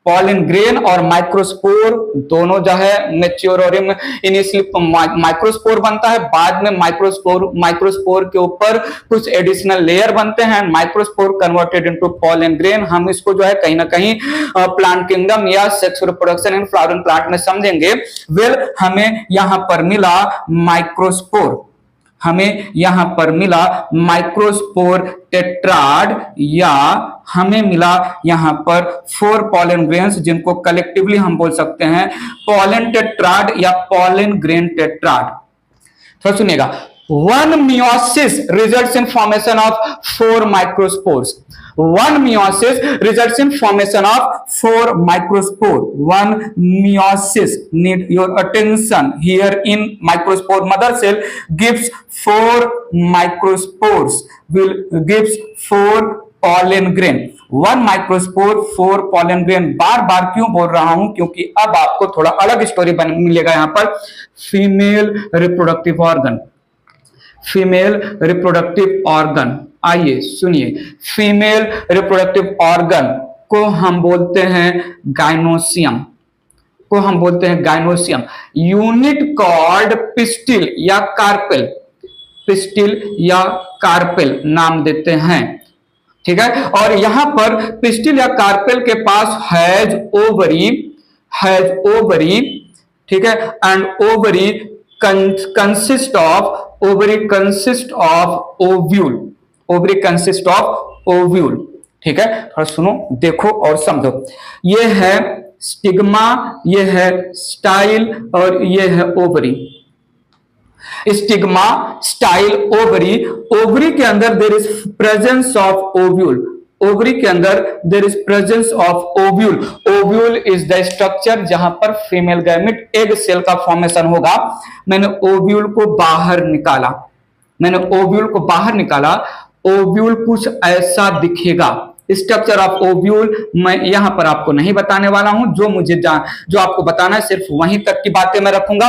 पॉलन ग्रेन और माइक्रोस्पोर दोनों जो है मैच्योरियम इनिशियली माइक्रोस्पोर बनता है, बाद में माइक्रोस्पोर के ऊपर कुछ एडिशनल लेयर बनते हैं, microspore converted into pollen grain. हम इसको जो है कहीं ना कहीं प्लांट किंगडम या sexual reproduction in flowering plant में समझेंगे। वेल, हमें यहां पर मिला माइक्रोस्पोर, हमें यहां पर मिला माइक्रोस्पोर टेट्राड, या हमें मिला यहां पर 4 पॉलन ग्रेन्स जिनको कलेक्टिवली हम बोल सकते हैं पॉलन टेट्राड या पॉलन ग्रेन टेट्राड। तो सुनिएगा, 1 meiosis results in formation of 4 microspores. 1 meiosis results in formation of 4 microspore. 1 meiosis, need your attention here, in microspore mother cell gives 4 microspores, will gives 4 pollen grain. 1 microspore 4 pollen grain। बार बार क्यों बोल रहा हूं, क्योंकि अब आपको थोड़ा अलग स्टोरी मिलेगा यहां पर। Female reproductive organ, female reproductive organ, आइए सुनिए, फीमेल रिप्रोडक्टिव ऑर्गन को हम बोलते हैं गाइनोसियम, को हम बोलते हैं गाइनोसियम। यूनिट कॉल्ड पिस्टिल या कार्पेल, पिस्टिल या कार्पेल नाम देते हैं। ठीक है, और यहां पर पिस्टिल या कार्पेल के पास हैज ओवरी, हैज ओवरी, ठीक है, and ovary consist of, ovary consist of ovule, ovary consist of ovule. ठीक है, थोड़ा सुनो, देखो और समझो। ये है स्टिग्मा, ये है स्टाइल और ये है ovary. Stigma, style, ovary. Ovary के अंदर there is presence of ovule, ovary के अंदर there is presence of ovule. Ovule is the structure जहां पर फीमेल गैमेट एग सेल का फॉर्मेशन होगा। मैंने ओव्यूल को बाहर निकाला, मैंने ओव्यूल को बाहर निकाला। ओव्यूल कुछ ऐसा दिखेगा। स्ट्रक्चर ऑफ ओव्यूल मैं यहां पर आपको नहीं बताने वाला हूं, जो आपको बताना है सिर्फ वहीं तक की बातें मैं रखूंगा।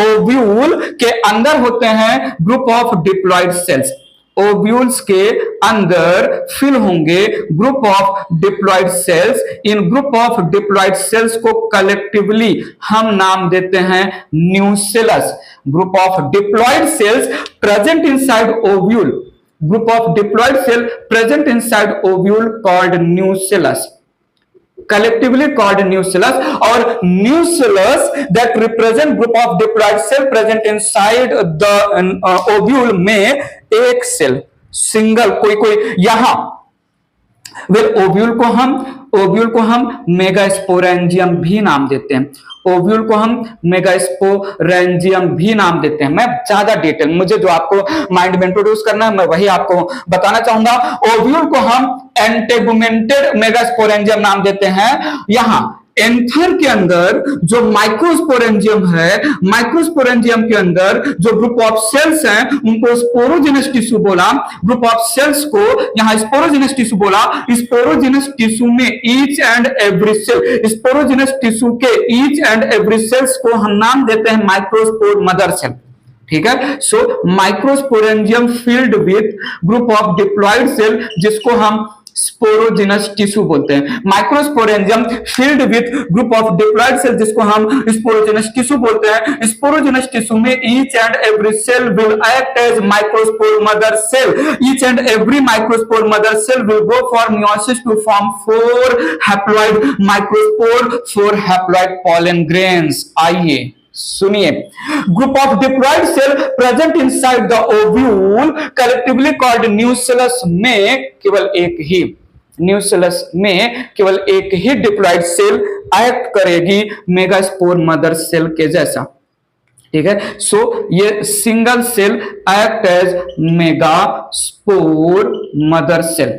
ओव्यूल के अंदर होते हैं group of diploid cells, ovules के अंदर फिल होंगे ग्रुप ऑफ डिप्लॉयड सेल्स। इन ग्रुप ऑफ डिप्लॉयड सेल्स को कलेक्टिवली हम नाम देते हैं nucellus. Group of diploid cells present inside ovule, group of diploid cell present inside ovule called nucellus, collectively called nucellus, or nucellus that represent group of diploid cell present inside the ovule में एक cell single कोई यहां ovule को हम megasporangium भी नाम देते हैं। ओव्यूल को हम मेगास्पोरेंजियम भी नाम देते हैं। मैं ज्यादा डिटेल, मुझे जो आपको माइंड में इंट्रोड्यूस करना है मैं वही आपको बताना चाहूंगा। ओव्यूल को हम एंटेगुमेंटेड मेगास्पोरेंजियम नाम देते हैं। यहां एंथर के अंदर जो माइक्रोस्पोरेंजियम है, माइक्रोस्पोरेंजियम के अंदर जो ग्रुप ऑफ सेल्स हैं उनको स्पोरोजेनस टिश्यू बोला। ग्रुप ऑफ सेल्स को यहां स्पोरोजेनस टिश्यू बोला। स्पोरोजेनस टिश्यू में each and every cell, sporogenous tissue के ईच एंड एवरी सेल्स को हम नाम देते हैं माइक्रोस्पोर मदर सेल। ठीक है, so microsporangium filled with group of diploid cell जिसको हम स्पोरोजेनस टिश्यू बोलते हैं। Microsporangium filled with group of diploid cell जिसको हम स्पोरोजेनस टिश्यू बोलते हैं। स्पोरोजेनस टिश्यू में each and every cell will act as microspore mother cell. Each and every microspore mother cell will go for meiosis to form 4 haploid microspore, 4 haploid pollen grains. आइए सुनिए, group of diploid cell present inside the ovule collectively called nucellus में केवल एक ही, nucellus में केवल एक ही डिप्लॉयड सेल एक्ट करेगी मेगास्पोर मदर सेल के जैसा। ठीक है, सो ये single cell act as megaspore mother cell,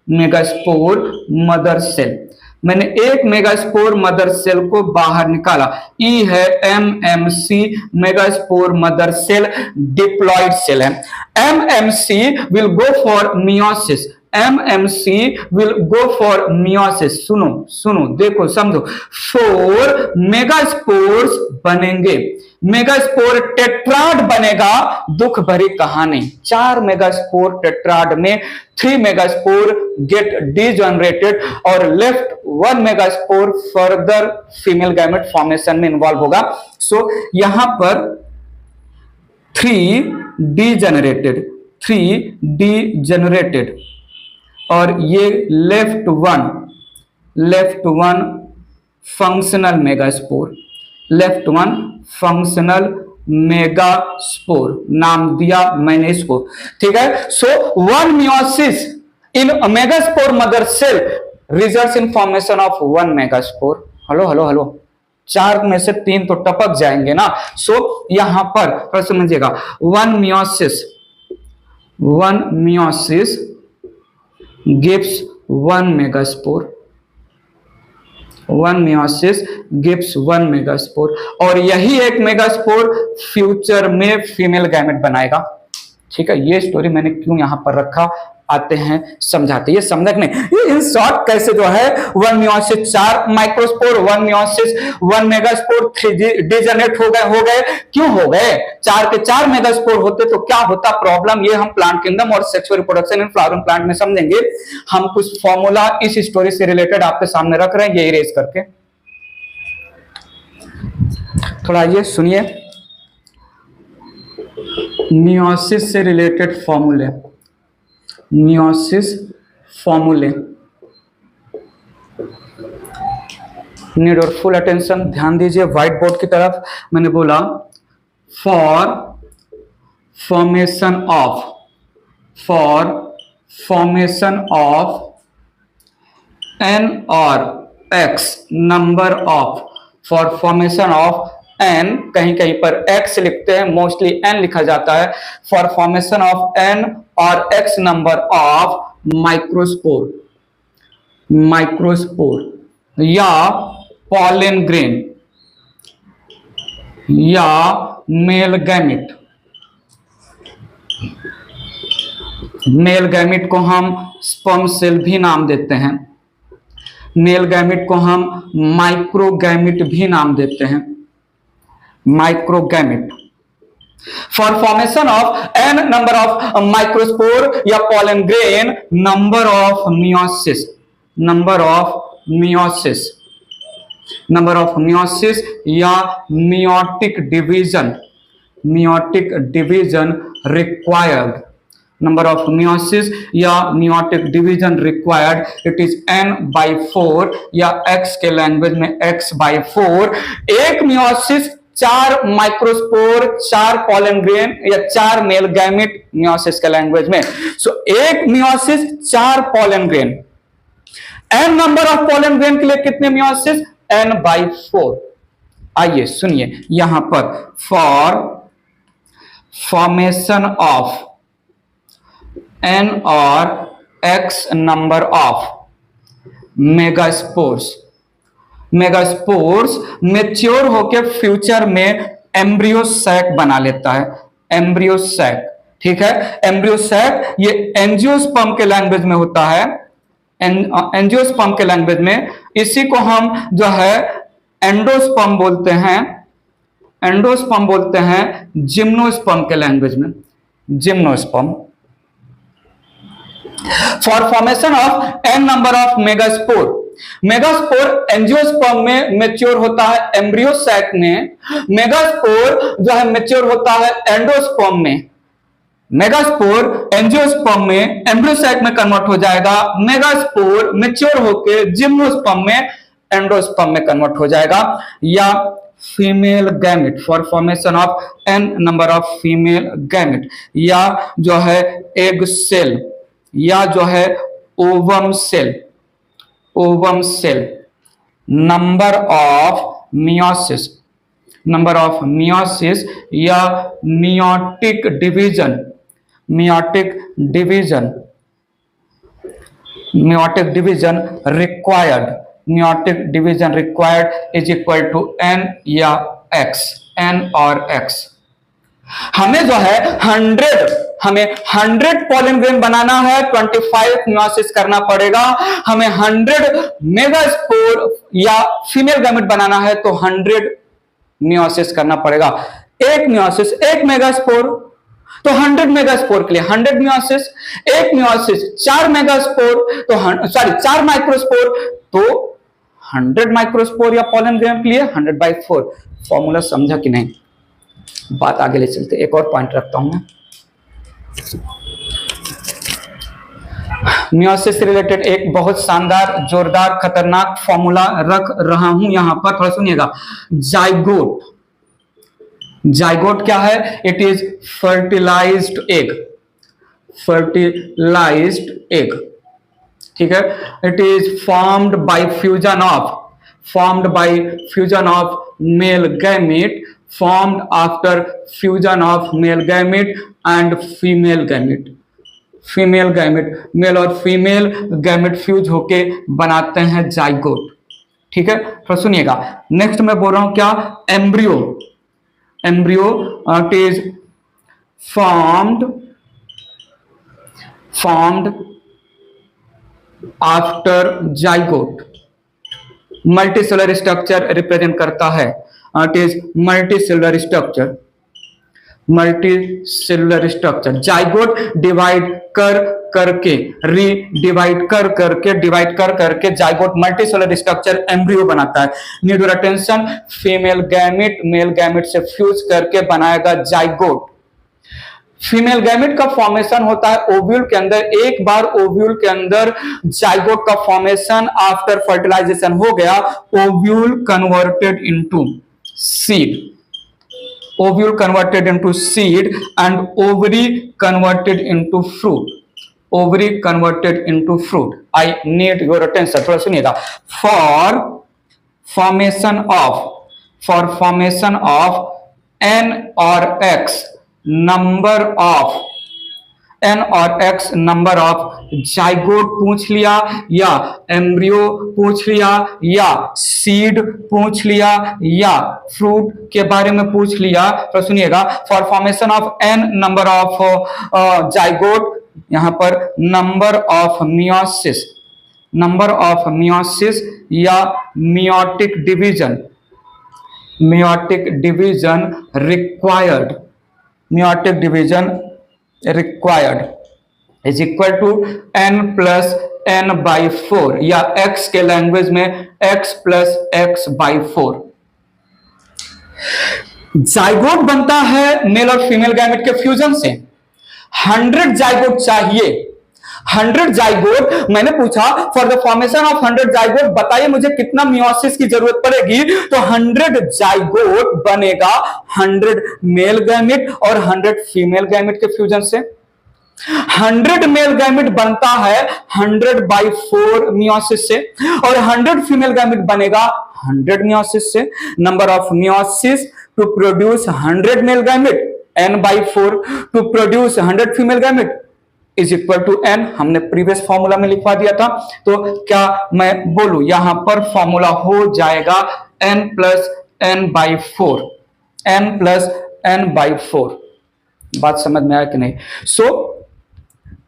megaspore mother cell. मैंने एक मेगास्पोर मदर सेल को बाहर निकाला, ई है MMC, megaspore mother cell diploid cell है। MMC will go for meiosis, MMC will go for meiosis. सुनो सुनो, देखो समझो, 4 मेगास्पोर्स बनेंगे, मेगास्पोर टेट्राड बनेगा। दुख भरी कहानी, 4 मेगास्पोर टेट्राड में 3 मेगास्पोर गेट डीजनरेटेड और left 1 megaspore further female gamete formation में इन्वॉल्व होगा। सो यहां पर 3 डीजनरेटेड और ये left one functional megaspore, left 1 functional megaspore नाम दिया मैंने इसको। ठीक है, so 1 meiosis in megaspore mother cell results in formation of 1 megaspore. Hello 4 में से 3 तो टपक जाएंगे ना। सो यहां पर समझिएगा, 1 meiosis gives 1 megaspore, 1 meiosis gives 1 megaspore और यही एक मेगास्पोर फ्यूचर में फीमेल गैमेट बनाएगा। ठीक है, ये स्टोरी मैंने क्यों यहां पर रखा, आते हैं समझाते। ये समझने ये इन शॉर्ट कैसे जो है 1 meiosis 4 microspore, 1 meiosis 1 megaspore, 3 degenerate हो गए। क्यों हो गए? 4 के 4 मेगास्पोर होते तो क्या होता प्रॉब्लम, ये हम प्लांट किंगडम और sexual reproduction in flowering plant में समझेंगे। हम कुछ फॉर्मूला इस स्टोरी से रिलेटेड आपके सामने रख रहे हैं, ये इरेज करके। थोड़ा ये सुनिए, मियोसिस से रिलेटेड फॉर्मूले, मियोसिस फॉर्मूले नीड और फुल अटेंशन। ध्यान दीजिए व्हाइट बोर्ड की तरफ। मैंने बोला फॉर फॉर्मेशन ऑफ एन और x number of, for formation of n, कहीं कहीं पर एक्स लिखते हैं, मोस्टली एन लिखा जाता है। फॉर फॉर्मेशन ऑफ एन और एक्स नंबर ऑफ माइक्रोस्पोर या पॉलन ग्रेन या मेल गैमेट, मेल गैमेट को हम स्पर्म सेल भी नाम देते हैं, मेल गैमेट को हम माइक्रोगैमेट भी नाम देते हैं, microgamete. For formation of n number of microspore या pollen grain, number of meiosis या meiotic division required, number of meiosis या meiotic division required, it is n/4 या x के लैंग्वेज में x/4। एक मियोसिस 4 माइक्रोस्पोर, 4 पॉलन ग्रेन या 4 male gamete meiosis के language में। सो एक meiosis 4 pollen grain, n number of pollen grain के लिए कितने मियोसिस, n/4। आइए सुनिए यहां पर, फॉर फॉर्मेशन ऑफ n और x number of megaspores, megaspores mature होकर फ्यूचर में एम्ब्रियो सैक बना लेता है, एम्ब्रियो सैक, ठीक है। एम्ब्रियो सैक ये एंजियोस्पर्म के लैंग्वेज में होता है, एंजियोस्पर्म के लैंग्वेज में, इसी को हम जो है एंडोस्पर्म बोलते हैं, एंडोस्पर्म बोलते हैं जिम्नोस्पर्म के लैंग्वेज में, gymnosperm. For formation of n number of megaspore, megaspore angiosperm में मैच्योर होता है एम्ब्रियो सैक में, मेगास्पोर जो है मैच्योर होता है एंडोस्पर्म में, मेगास्पोर एंजियोस्पर्म में एम्ब्रियो सैक में कन्वर्ट हो जाएगा, मेगास्पोर मैच्योर होकर जिम्नोस्पर्म में एंडोस्पर्म में कन्वर्ट हो जाएगा। या female gamete, for formation of n number of female gamete, या जो है एग सेल, या जो है ovum cell, ovum cell, number of meiosis, number of meiosis, या meiotic division, meiotic division, meiotic division required, meiotic division required is equal to n या x, n और x। हमें जो है 100, हमें 100 पॉलन ग्रेन बनाना है, 25 मियोसिस करना पड़ेगा। हमें 100 मेगास्पोर या फीमेल गैमेट बनाना है तो 100 मियोसिस करना पड़ेगा। एक मियोसिस, एक मेगास्पोर, तो 100 मेगास्पोर के लिए 100 मियोसिस, एक मियोसिस 4 मेगास्पोर तो 4 माइक्रोस्पोर, तो 100 माइक्रोस्पोर या पॉलन ग्रेन के लिए 100/4। फॉर्मूला समझा कि नहीं? बात आगे ले चलते, एक और पॉइंट रखता हूं मैं, मियोसिस से रिलेटेड एक बहुत शानदार, जोरदार, खतरनाक फॉर्मूला रख रहा हूं यहां पर, थोड़ा सुनिएगा। जाइगोट, जाइगोट क्या है? It is fertilised egg, fertilised egg, ठीक है। It is formed by fusion of, formed by fusion of male gamete, formed after fusion of male gamete and female gamete, female gamete, male और female gamete fuse होके बनाते हैं zygote, ठीक है। तो सुनिएगा, नेक्स्ट मैं बोल रहा हूं क्या? Embryo, embryo it is formed after zygote, multicellular structure represent करता है, it is multicellular structure, multicellular structure. Zygote divide कर करके, रीडिवाइड कर करके, डिवाइड कर करके जाइगोट मल्टीसेलुलर स्ट्रक्चर एम्ब्रियो बनाता है। Need your attention, female gamete male gamete से फ्यूज करके बनाएगा जाइगोट। फीमेल गैमेट का फॉर्मेशन होता है ओव्यूल के अंदर। एक बार ओव्यूल के अंदर जाइगोट का फॉर्मेशन आफ्टर फर्टिलाइजेशन हो गया, ovule converted into seed, ovule converted into seed and ovary converted into fruit, ovary converted into fruit. I need your attention, थोड़ा सुनिएगा। फॉर फॉर्मेशन ऑफ n और x नंबर ऑफ, n और x number of zygote पूछ लिया, या embryo पूछ लिया, या सीड पूछ लिया, या फ्रूट के बारे में पूछ लिया, तो सुनिएगा। For formation of n number of zygote, यहां पर number of meiosis, number of meiosis या meiotic division, meiotic division required, meiotic division required is equal to n plus n/4, या x के लैंग्वेज में x प्लस x/4। जाइगोट बनता है mail और female gamete के फ्यूजन से। 100 जाइगोट चाहिए, 100 जाइगोट। मैंने पूछा for the formation of 100 zygote बताइए मुझे कितना मियोसिस की जरूरत पड़ेगी, तो 100 जाइगोट बनेगा 100 मेल गैमेट और 100 फीमेल गैमेट के फ्यूजन से। 100 मेल गैमेट बनता है 100/4 मियोसिस से, और 100 फीमेल गैमेट बनेगा 100 मियोसिस से। Number of meiosis to produce 100 male gamete n/4 to produce 100 female gamete is equal to n। हमने प्रीवियस फॉर्मूला में लिखवा दिया था, तो क्या मैं बोलूं, यहां पर फॉर्मूला हो जाएगा n+n/4, n+n/4। बात समझ में आया कि नहीं?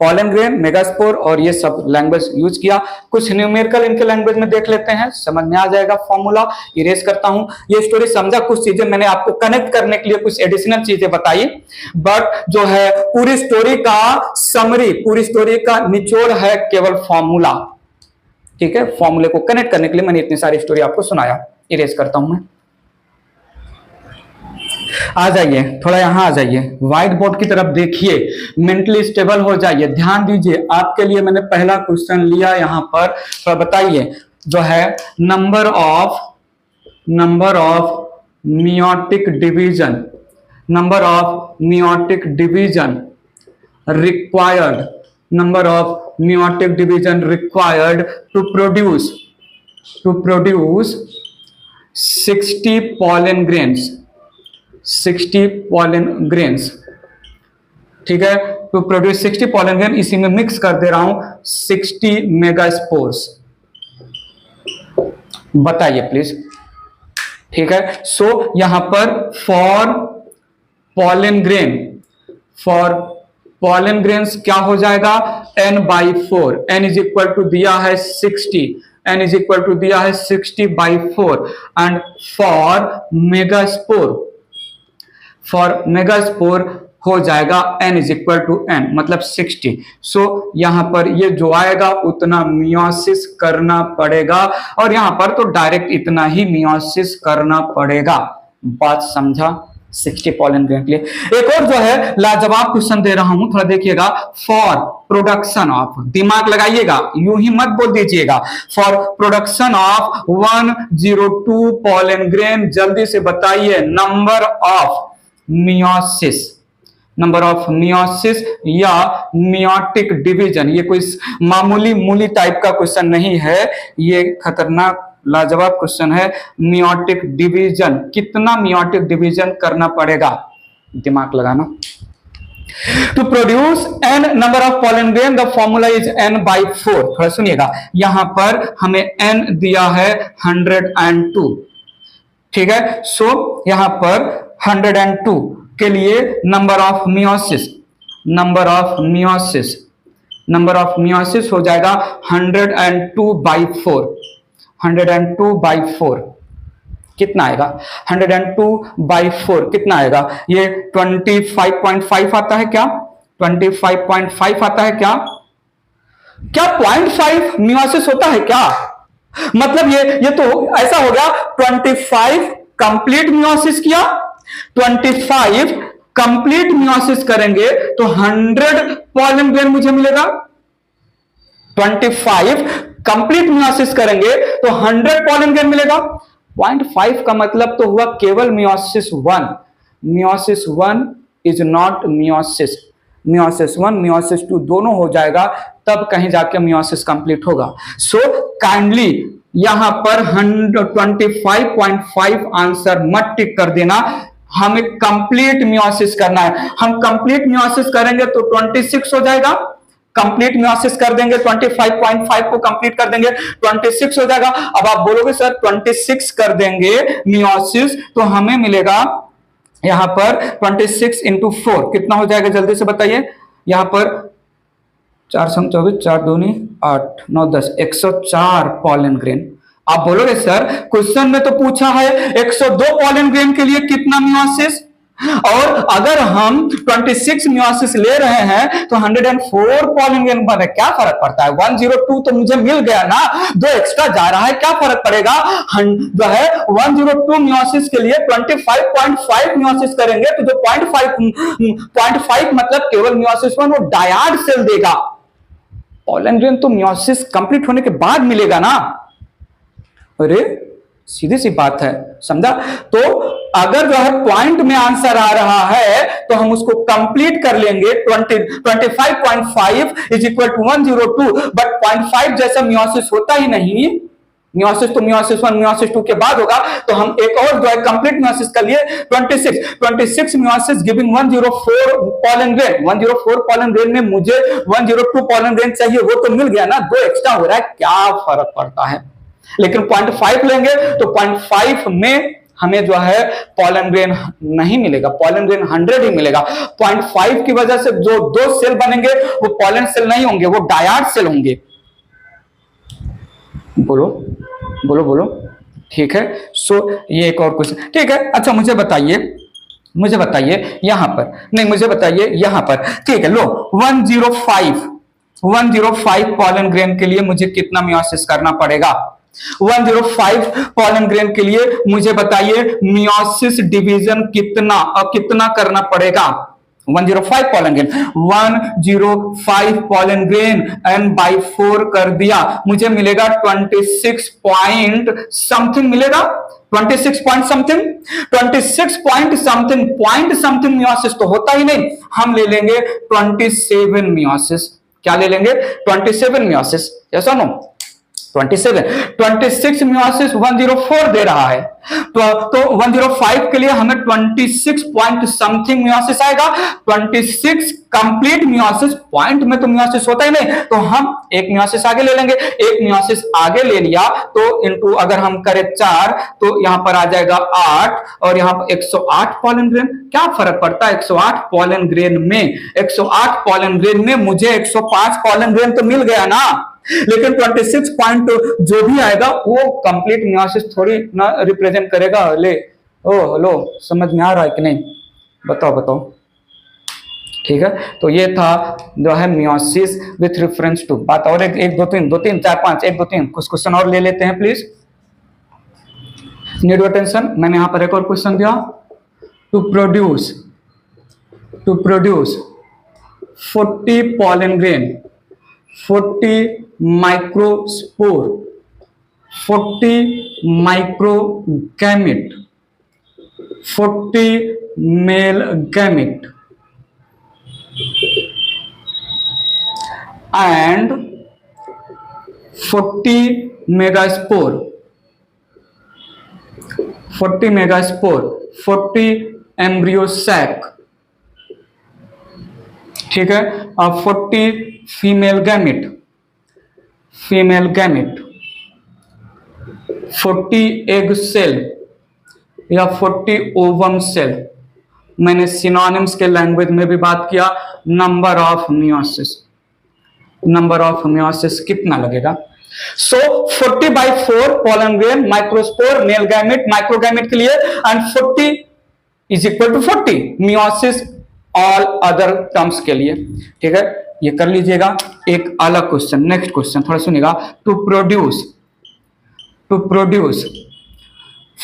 पॉलन ग्रेन, मेगास्पोर और ये सब लैंग्वेज यूज किया। कुछ न्यूमेरिकल इनके लैंग्वेज में देख लेते हैं, समझ में आ जाएगा फॉर्मूला। इरेज करता हूं, ये स्टोरी समझा, कुछ चीजें मैंने आपको कनेक्ट करने के लिए कुछ एडिशनल चीजें बताई, बट जो है पूरी स्टोरी का समरी, पूरी स्टोरी का निचोड़ है केवल फॉर्मूला। ठीक है, फॉर्मूले को कनेक्ट करने के लिए मैंने इतनी सारी स्टोरी आपको सुनाया। इरेज करता हूं मैं। आ जाइए, थोड़ा यहां आ जाइए, व्हाइट बोर्ड की तरफ देखिए, मेंटली स्टेबल हो जाइए, ध्यान दीजिए। आपके लिए मैंने पहला क्वेश्चन लिया यहां पर, तो बताइए जो है number of meiotic division, number of meiotic division required, number of meiotic division required to produce 60 pollen grains, 60 pollen grains। ठीक है, टू प्रोड्यूस 60 pollen grain, इसी में मिक्स कर दे रहा हूं 60 मेगास्पोर्स। बताइए प्लीज। ठीक है, सो यहां पर फॉर pollen grains क्या हो जाएगा, n/4, n is equal to दिया है 60, n इज इक्वल टू दिया है 60/4, एंड फॉर मेगास्पोर हो जाएगा n is equal to n, मतलब 60। सो यहां पर ये जो आएगा उतना मियोसिस करना पड़ेगा, और यहां पर तो डायरेक्ट इतना ही मियोसिस करना पड़ेगा। बात समझा? 60 pollen grain के लिए। एक और जो है लाजवाब क्वेश्चन दे रहा हूं, थोड़ा देखिएगा। फॉर प्रोडक्शन ऑफ, दिमाग लगाइएगा, यूं ही मत बोल दीजिएगा। For production of 102 pollen grain, जल्दी से बताइए नंबर ऑफ मियोसिस या मियोटिक डिवीजन। ये कोई मामूली मूली टाइप का क्वेश्चन नहीं है, ये खतरनाक लाजवाब क्वेश्चन है। मियोटिक डिवीजन, कितना मियोटिक डिवीजन करना पड़ेगा, दिमाग लगाना। To produce n number of pollen grain, the formula is n/4। थोड़ा सुनिएगा, यहां पर हमें n दिया है 102। ठीक है, सो यहां पर 102 के लिए नंबर ऑफ मियोसिस हो जाएगा 102/4। 102/4 कितना आएगा? 102/4 कितना आएगा? ये 25.5 आता है क्या? 25.5 आता है क्या? क्या 0.5 मियोसिस होता है क्या? मतलब ये तो ऐसा हो गया, 25 कंप्लीट मियोसिस किया, 25 कंप्लीट मियोसिस करेंगे तो 100 pollen grain मुझे मिलेगा। 25 कंप्लीट मियोसिस करेंगे तो 100 pollen grain मिलेगा। 0.5 का मतलब तो हुआ केवल meiosis 1। Meiosis 1 is not meiosis 1, meiosis 2 दोनों हो जाएगा, तब कहीं जाके मियोसिस कंप्लीट होगा। सो काइंडली यहां पर 25.5 आंसर मत टिक कर देना, हमें कंप्लीट मियोसिस करना है। हम कंप्लीट मियोसिस करेंगे तो 26 हो जाएगा, कंप्लीट मियोसिस कर देंगे 25.5 को कंप्लीट कर देंगे 26 हो जाएगा। अब आप बोलोगे सर 26 कर देंगे मियोसिस तो हमें मिलेगा यहां पर 26 इंटू 4 कितना हो जाएगा, जल्दी से बताइए। यहां पर 4 संग 24, 4 दूनी 8, 9 10, 104 pollen grain। आप बोलोगे सर क्वेश्चन में तो पूछा है 102 pollen grain के लिए कितना मियोसिस, और अगर हम 26 मियोसिस ले रहे हैं तो 104 pollen grain बन रहा है, क्या फर्क पड़ता है? 102 तो मुझे मिल गया ना, 2 एक्स्ट्रा जा रहा है, क्या फर्क पड़ेगा? जो है 102 मियोसिस के लिए 25.5 मियोसिस करेंगे तो जो 0.5 मतलब केवल मियोसिस 1 वो डायड सेल देगा। pollen grain तो मियोसिस कंप्लीट होने के बाद मिलेगा ना। अरे सीधी सी बात है, समझा? तो अगर जो है पॉइंट में आंसर आ रहा है तो हम उसको कंप्लीट कर लेंगे। 25.5 इज इक्वल टू 102, बट 0.5 जैसा मियोसिस होता ही नहीं। मियोसिस तो मियोसिस 1 मियोसिस 2 के बाद होगा, तो हम एक और जो है कंप्लीट मियोसिस कर लिए 26 meiosis giving 104 pollen grain. 104 pollen grain में मुझे 102 पॉलन ग्रेन चाहिए, वो तो मिल गया ना, 2 एक्स्ट्रा हो रहा है, क्या फर्क पड़ता है। लेकिन 0.5 लेंगे तो 0.5 में हमें जो है पॉलन ग्रेन नहीं मिलेगा, पॉलन ग्रेन 100 ही मिलेगा। 0.5 की वजह से जो 2 सेल बनेंगे वो पॉलन सेल नहीं होंगे, वो डायड सेल होंगे। बोलो बोलो बोलो, ठीक है। सो ये एक और क्वेश्चन, ठीक है। अच्छा मुझे बताइए यहां पर, नहीं मुझे बताइए यहां पर, ठीक है। लो 105 पॉलन ग्रेन के लिए मुझे कितना मियोसिस करना पड़ेगा? 105 पॉलन ग्रेन के लिए मुझे बताइए मियोसिस डिवीजन कितना करना पड़ेगा? 105 pollen grain, 105 pollen grain n by 4 कर दिया, मुझे मिलेगा 26 पॉइंट समथिंग मिलेगा, 26 पॉइंट समथिंग मियोसिस तो होता ही नहीं, हम ले लेंगे 27 मियोसिस। क्या ले लेंगे? 27 मियोसिस, यस और नो? 26 मियोसिस 104 दे रहा है, तो 105 के लिए हमें 26 पॉइंट समथिंग मियोसिस आएगा। 26 कंप्लीट मियोसिस, पॉइंट में तो मियोसिस होता ही नहीं, तो हम एक मियोसिस आगे ले लेंगे। एक मियोसिस आगे ले लिया तो इनटू अगर हम करें 4 तो यहां पर आ जाएगा 8 और यहां पर 108 पॉलन ग्रेन। क्या फर्क पड़ता है 108 पॉलन ग्रेन में? 108 पॉलन ग्रेन में मुझे 105 पॉलन ग्रेन तो मिल गया ना, लेकिन 26 पॉइंट जो भी आएगा वो कंप्लीट मियोसिस थोड़ी ना रिप्रेजेंट करेगा। ले ओ लो, समझ में आ रहा है कि नहीं? बताओ, ठीक है। तो ये था जो है मियोसिस विथ रेफरेंस टू बात। और एक दो तीन चार पांच, 1 2 3 कुछ क्वेश्चन और ले लेते हैं प्लीज, नीड योर अटेंशन। मैंने यहां पर एक और क्वेश्चन दिया, to produce 40 pollen grain, 40 microspore, 40 microgamete, 40 male gamete and 40 megaspore, 40 embryo sac, ठीक है। अब 40 फीमेल गैमेट, 40 एग सेल या 40 ओवम सेल। मैंने सिनोनिम्स के लैंग्वेज में भी बात किया। नंबर ऑफ मियोसिस कितना लगेगा? So 40/4 pollen grain, microspore, male gamete, microgamete के लिए, and 40 is equal to 40 meiosis all other terms के लिए, ठीक है। ये कर लीजिएगा। एक अलग क्वेश्चन, नेक्स्ट क्वेश्चन थोड़ा सुनिएगा। To produce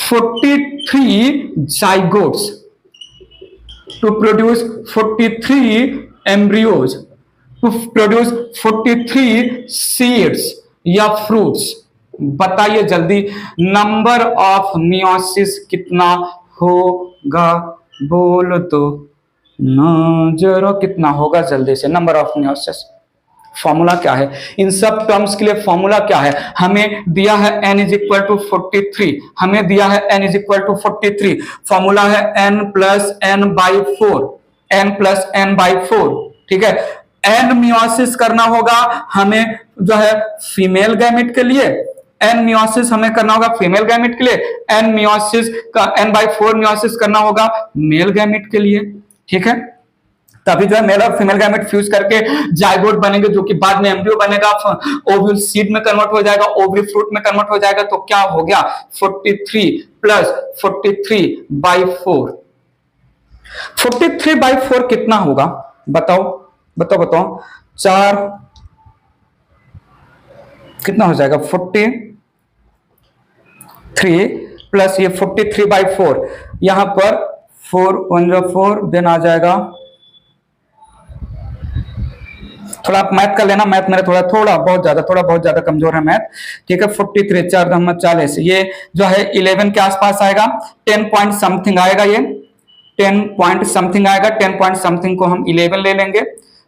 43 zygotes, to produce 43 embryos, to produce 43 seeds या fruits। बताइए जल्दी, नंबर ऑफ मियोसिस कितना होगा? बोलो तो ना जरा, कितना होगा जल्दी से? नंबर ऑफ मियोसिस फॉर्मूला क्या है? इन सब टर्म्स के लिए फॉर्मूला क्या है? हमें दिया है n इज इक्वल टू 43, हमें दिया है n is equal to 43, formula है n प्लस n बाई 4, ठीक है। n मियोसिस करना होगा हमें जो है फीमेल गैमेट के लिए, n मियोसिस हमें करना होगा फीमेल गैमेट के लिए, n मियोसिस का n/4 मियोसिस करना होगा मेल गैमेट के लिए, ठीक है। तभी जो है मेल और फीमेल गैमेट फ्यूज करके जाइगोट बनेंगे, जो कि बाद में एम्ब्रियो बनेगा, ओव्यूल सीड में कन्वर्ट हो जाएगा, ओवरी फ्रूट में कन्वर्ट हो जाएगा। तो क्या हो गया? 43 प्लस 43/4, 43/4 कितना होगा? बताओ 4 कितना हो जाएगा? 43 प्लस ये 43/4, यहां पर 4 1 4 देन आ जाएगा, थोड़ा आप मैथ कर लेना, मैथ मेरा थोड़ा बहुत ज्यादा कमजोर है मैथ। ठीक है, 43 4 दम 40, ये जो है 11 के आसपास आएगा, 10 पॉइंट समथिंग आएगा, ये 10 पॉइंट समथिंग आएगा। 10 पॉइंट समथिंग को हम 11 ले लेंगे,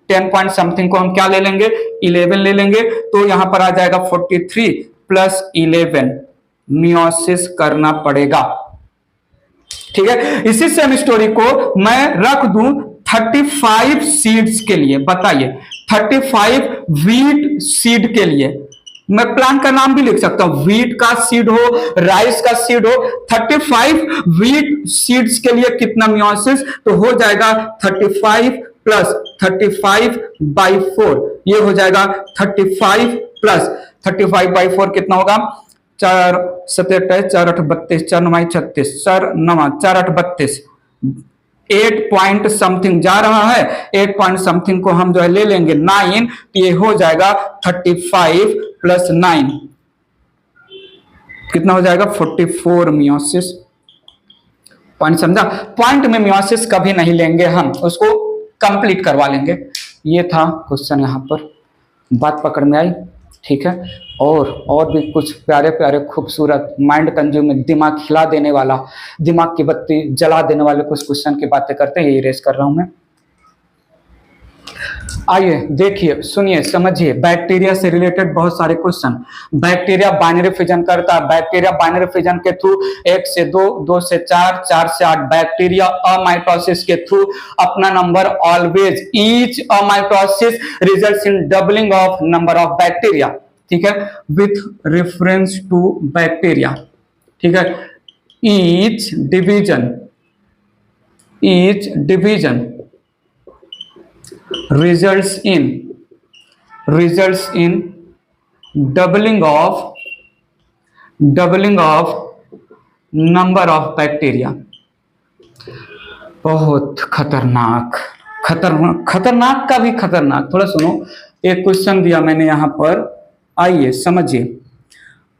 10 पॉइंट समथिंग को हम क्या ले लेंगे, 11 ले लेंगे। तो यहां पर आ जाएगा 43 प्लस 11, मियोसिस करना पड़ेगा। ठीक है, इसी सेम स्टोरी को मैं रख दूं 35 सीड्स के लिए। बताइए, 35 व्हीट सीड के लिए मैं प्लांट का नाम भी लिख सकता हूं, व्हीट का सीड हो, राइस का सीड हो। 35 व्हीट सीड्स के लिए कितना मियोसिस, तो हो जाएगा 35 प्लस 35/4, ये हो जाएगा 35 प्लस 35/4 कितना होगा, 4 7 28 4 8 32 4 9 36 4 9 4 8 32, 8 पॉइंट समथिंग जा रहा है। 8 पॉइंट समथिंग को हम जो है ले लेंगे 9, तो ये हो जाएगा 35 प्लस 9 कितना हो जाएगा, 44 मियोसिस। पॉइंट समझा, पॉइंट में मियोसिस कभी नहीं लेंगे हम, उसको कंप्लीट करवा लेंगे। ये था क्वेश्चन, यहां पर बात पकड़ में आई। ठीक है, और भी कुछ प्यारे प्यारे खूबसूरत माइंड कंज्यूमिंग, दिमाग हिला देने वाला, दिमाग की बत्ती जला देने वाले कुछ क्वेश्चन की बातें करते हैं, ये इरेज कर रहा हूं मैं। आइए देखिए, सुनिए, समझिए, बैक्टीरिया से रिलेटेड बहुत सारे क्वेश्चन। बैक्टीरिया बाइनरी फिजन करता है, बैक्टीरिया बाइनरी फिजन के थ्रू 1 से 2, 2 से 4, 4 से 8। बैक्टीरिया अमाइटोसिस के थ्रू अपना number always, each amitosis results in doubling of number of bacteria. ठीक है, विथ रेफरेंस टू बैक्टीरिया। ठीक है, each division results in doubling of number of bacteria। बहुत खतरनाक का भी खतरनाक। थोड़ा सुनो, एक क्वेश्चन दिया मैंने यहां पर, आइए समझिए।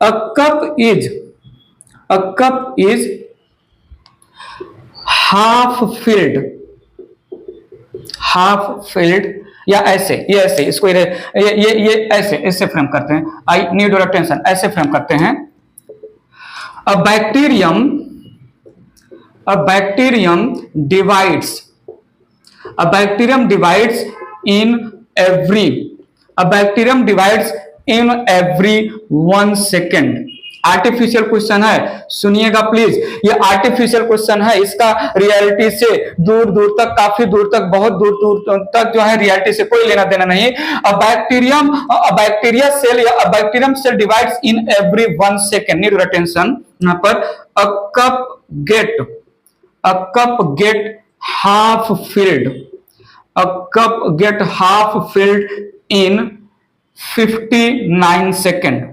a cup is half filled, या ऐसे, ये ऐसे, इसको ये ऐसे, इससे फ्रेम करते हैं। आई नीड योर अटेंशन, ऐसे फ्रेम करते हैं। अ bacterium divides in every 1 second. Artificial question है, सुनिएगा प्लीज, ये आर्टिफिशियल क्वेश्चन है, इसका रियलिटी से दूर दूर तक, काफी दूर तक, बहुत दूर तक जो है रियलिटी से कोई लेना देना नहीं। Bacterium cell divides in every 1 second. Need your attention यहां पर। A cup get half filled in 59 second,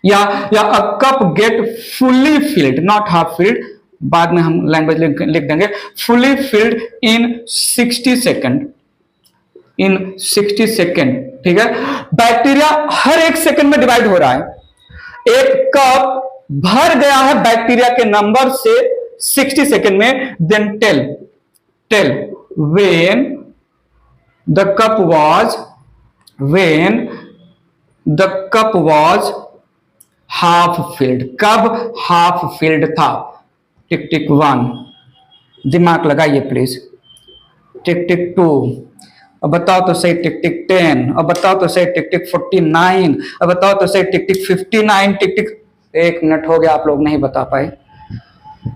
या a cup get fully filled, not half filled, बाद में हम लैंग्वेज लिख देंगे, फुल्ली फिल्ड इन 60 सेकेंड। ठीक है, बैक्टीरिया हर 1 सेकेंड में डिवाइड हो रहा है। एक कप भर गया है बैक्टीरिया के नंबर से 60 सेकेंड में। Then tell when the cup was half filled, कब हाफ फील्ड था। टिक टिक 1, दिमाग लगाइए प्लीज। टिक टिक 2, अब बताओ तो सही। टिक टिक 10, अब बताओ तो सही। टिक टिक 49, अब बताओ तो सही। टिक टिक 59, टिक टिक 1 मिनट हो गया, आप लोग नहीं बता पाए।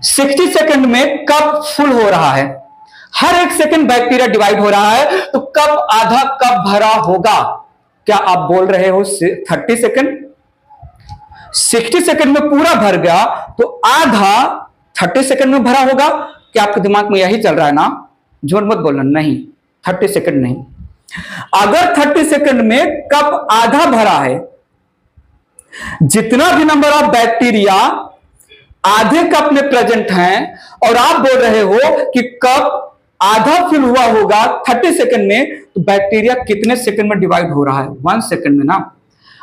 60 सेकंड में कप फुल हो रहा है, हर 1 सेकंड बैक्टीरिया डिवाइड हो रहा है, तो कप आधा कप भरा होगा। क्या आप बोल रहे हो 30 सेकंड? 60 सेकंड में पूरा भर गया तो आधा 30 सेकंड में भरा होगा। क्या आपके दिमाग में यही चल रहा है ना? झूठ मत बोलना, नहीं, 30 सेकंड नहीं। अगर 30 सेकंड में कप आधा भरा है, जितना भी नंबर ऑफ बैक्टीरिया आधे कप में प्रेजेंट हैं, और आप बोल रहे हो कि कप आधा फिल हुआ होगा 30 सेकंड में, तो बैक्टीरिया कितने सेकंड में डिवाइड हो रहा है? 1 सेकंड में ना।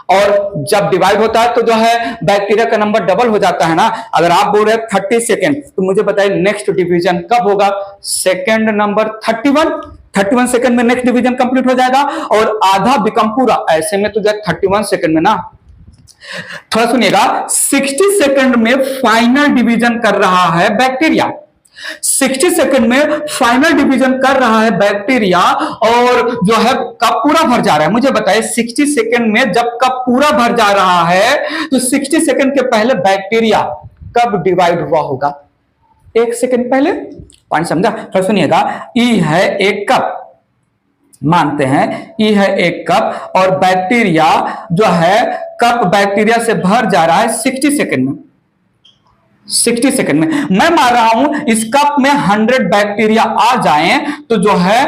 और जब डिवाइड होता है तो जो है बैक्टीरिया का नंबर डबल हो जाता है ना। अगर आप बोल रहे हैं 30 सेकंड, तो मुझे बताइए नेक्स्ट डिवीजन कब होगा? Second number 31। 31 सेकंड में नेक्स्ट डिवीजन कंप्लीट हो जाएगा और आधा बिकम पूरा। ऐसे में तो 31 सेकंड में ना, थोड़ा सुनिएगा, 60 सेकंड में फाइनल डिवीजन कर रहा है बैक्टीरिया। 60 सेकंड में फाइनल डिवीजन कर रहा है बैक्टीरिया और जो है कब पूरा भर जा रहा है, मुझे बताइए 60 सेकंड में जब कब पूरा भर जा रहा है तो 60 सेकंड के पहले बैक्टीरिया कब डिवाइड हुआ होगा? 1 सेकंड पहले। पॉइंट समझा? तो सुनिएगा, ई है 1 कप, मानते हैं ई है 1 कप और बैक्टीरिया जो है कप बैक्टीरिया से भर जा रहा है 60 सेकंड में। 60 सेकंड में मैं मान रहा हूं इस कप में 100 बैक्टीरिया आ जाएं तो जो है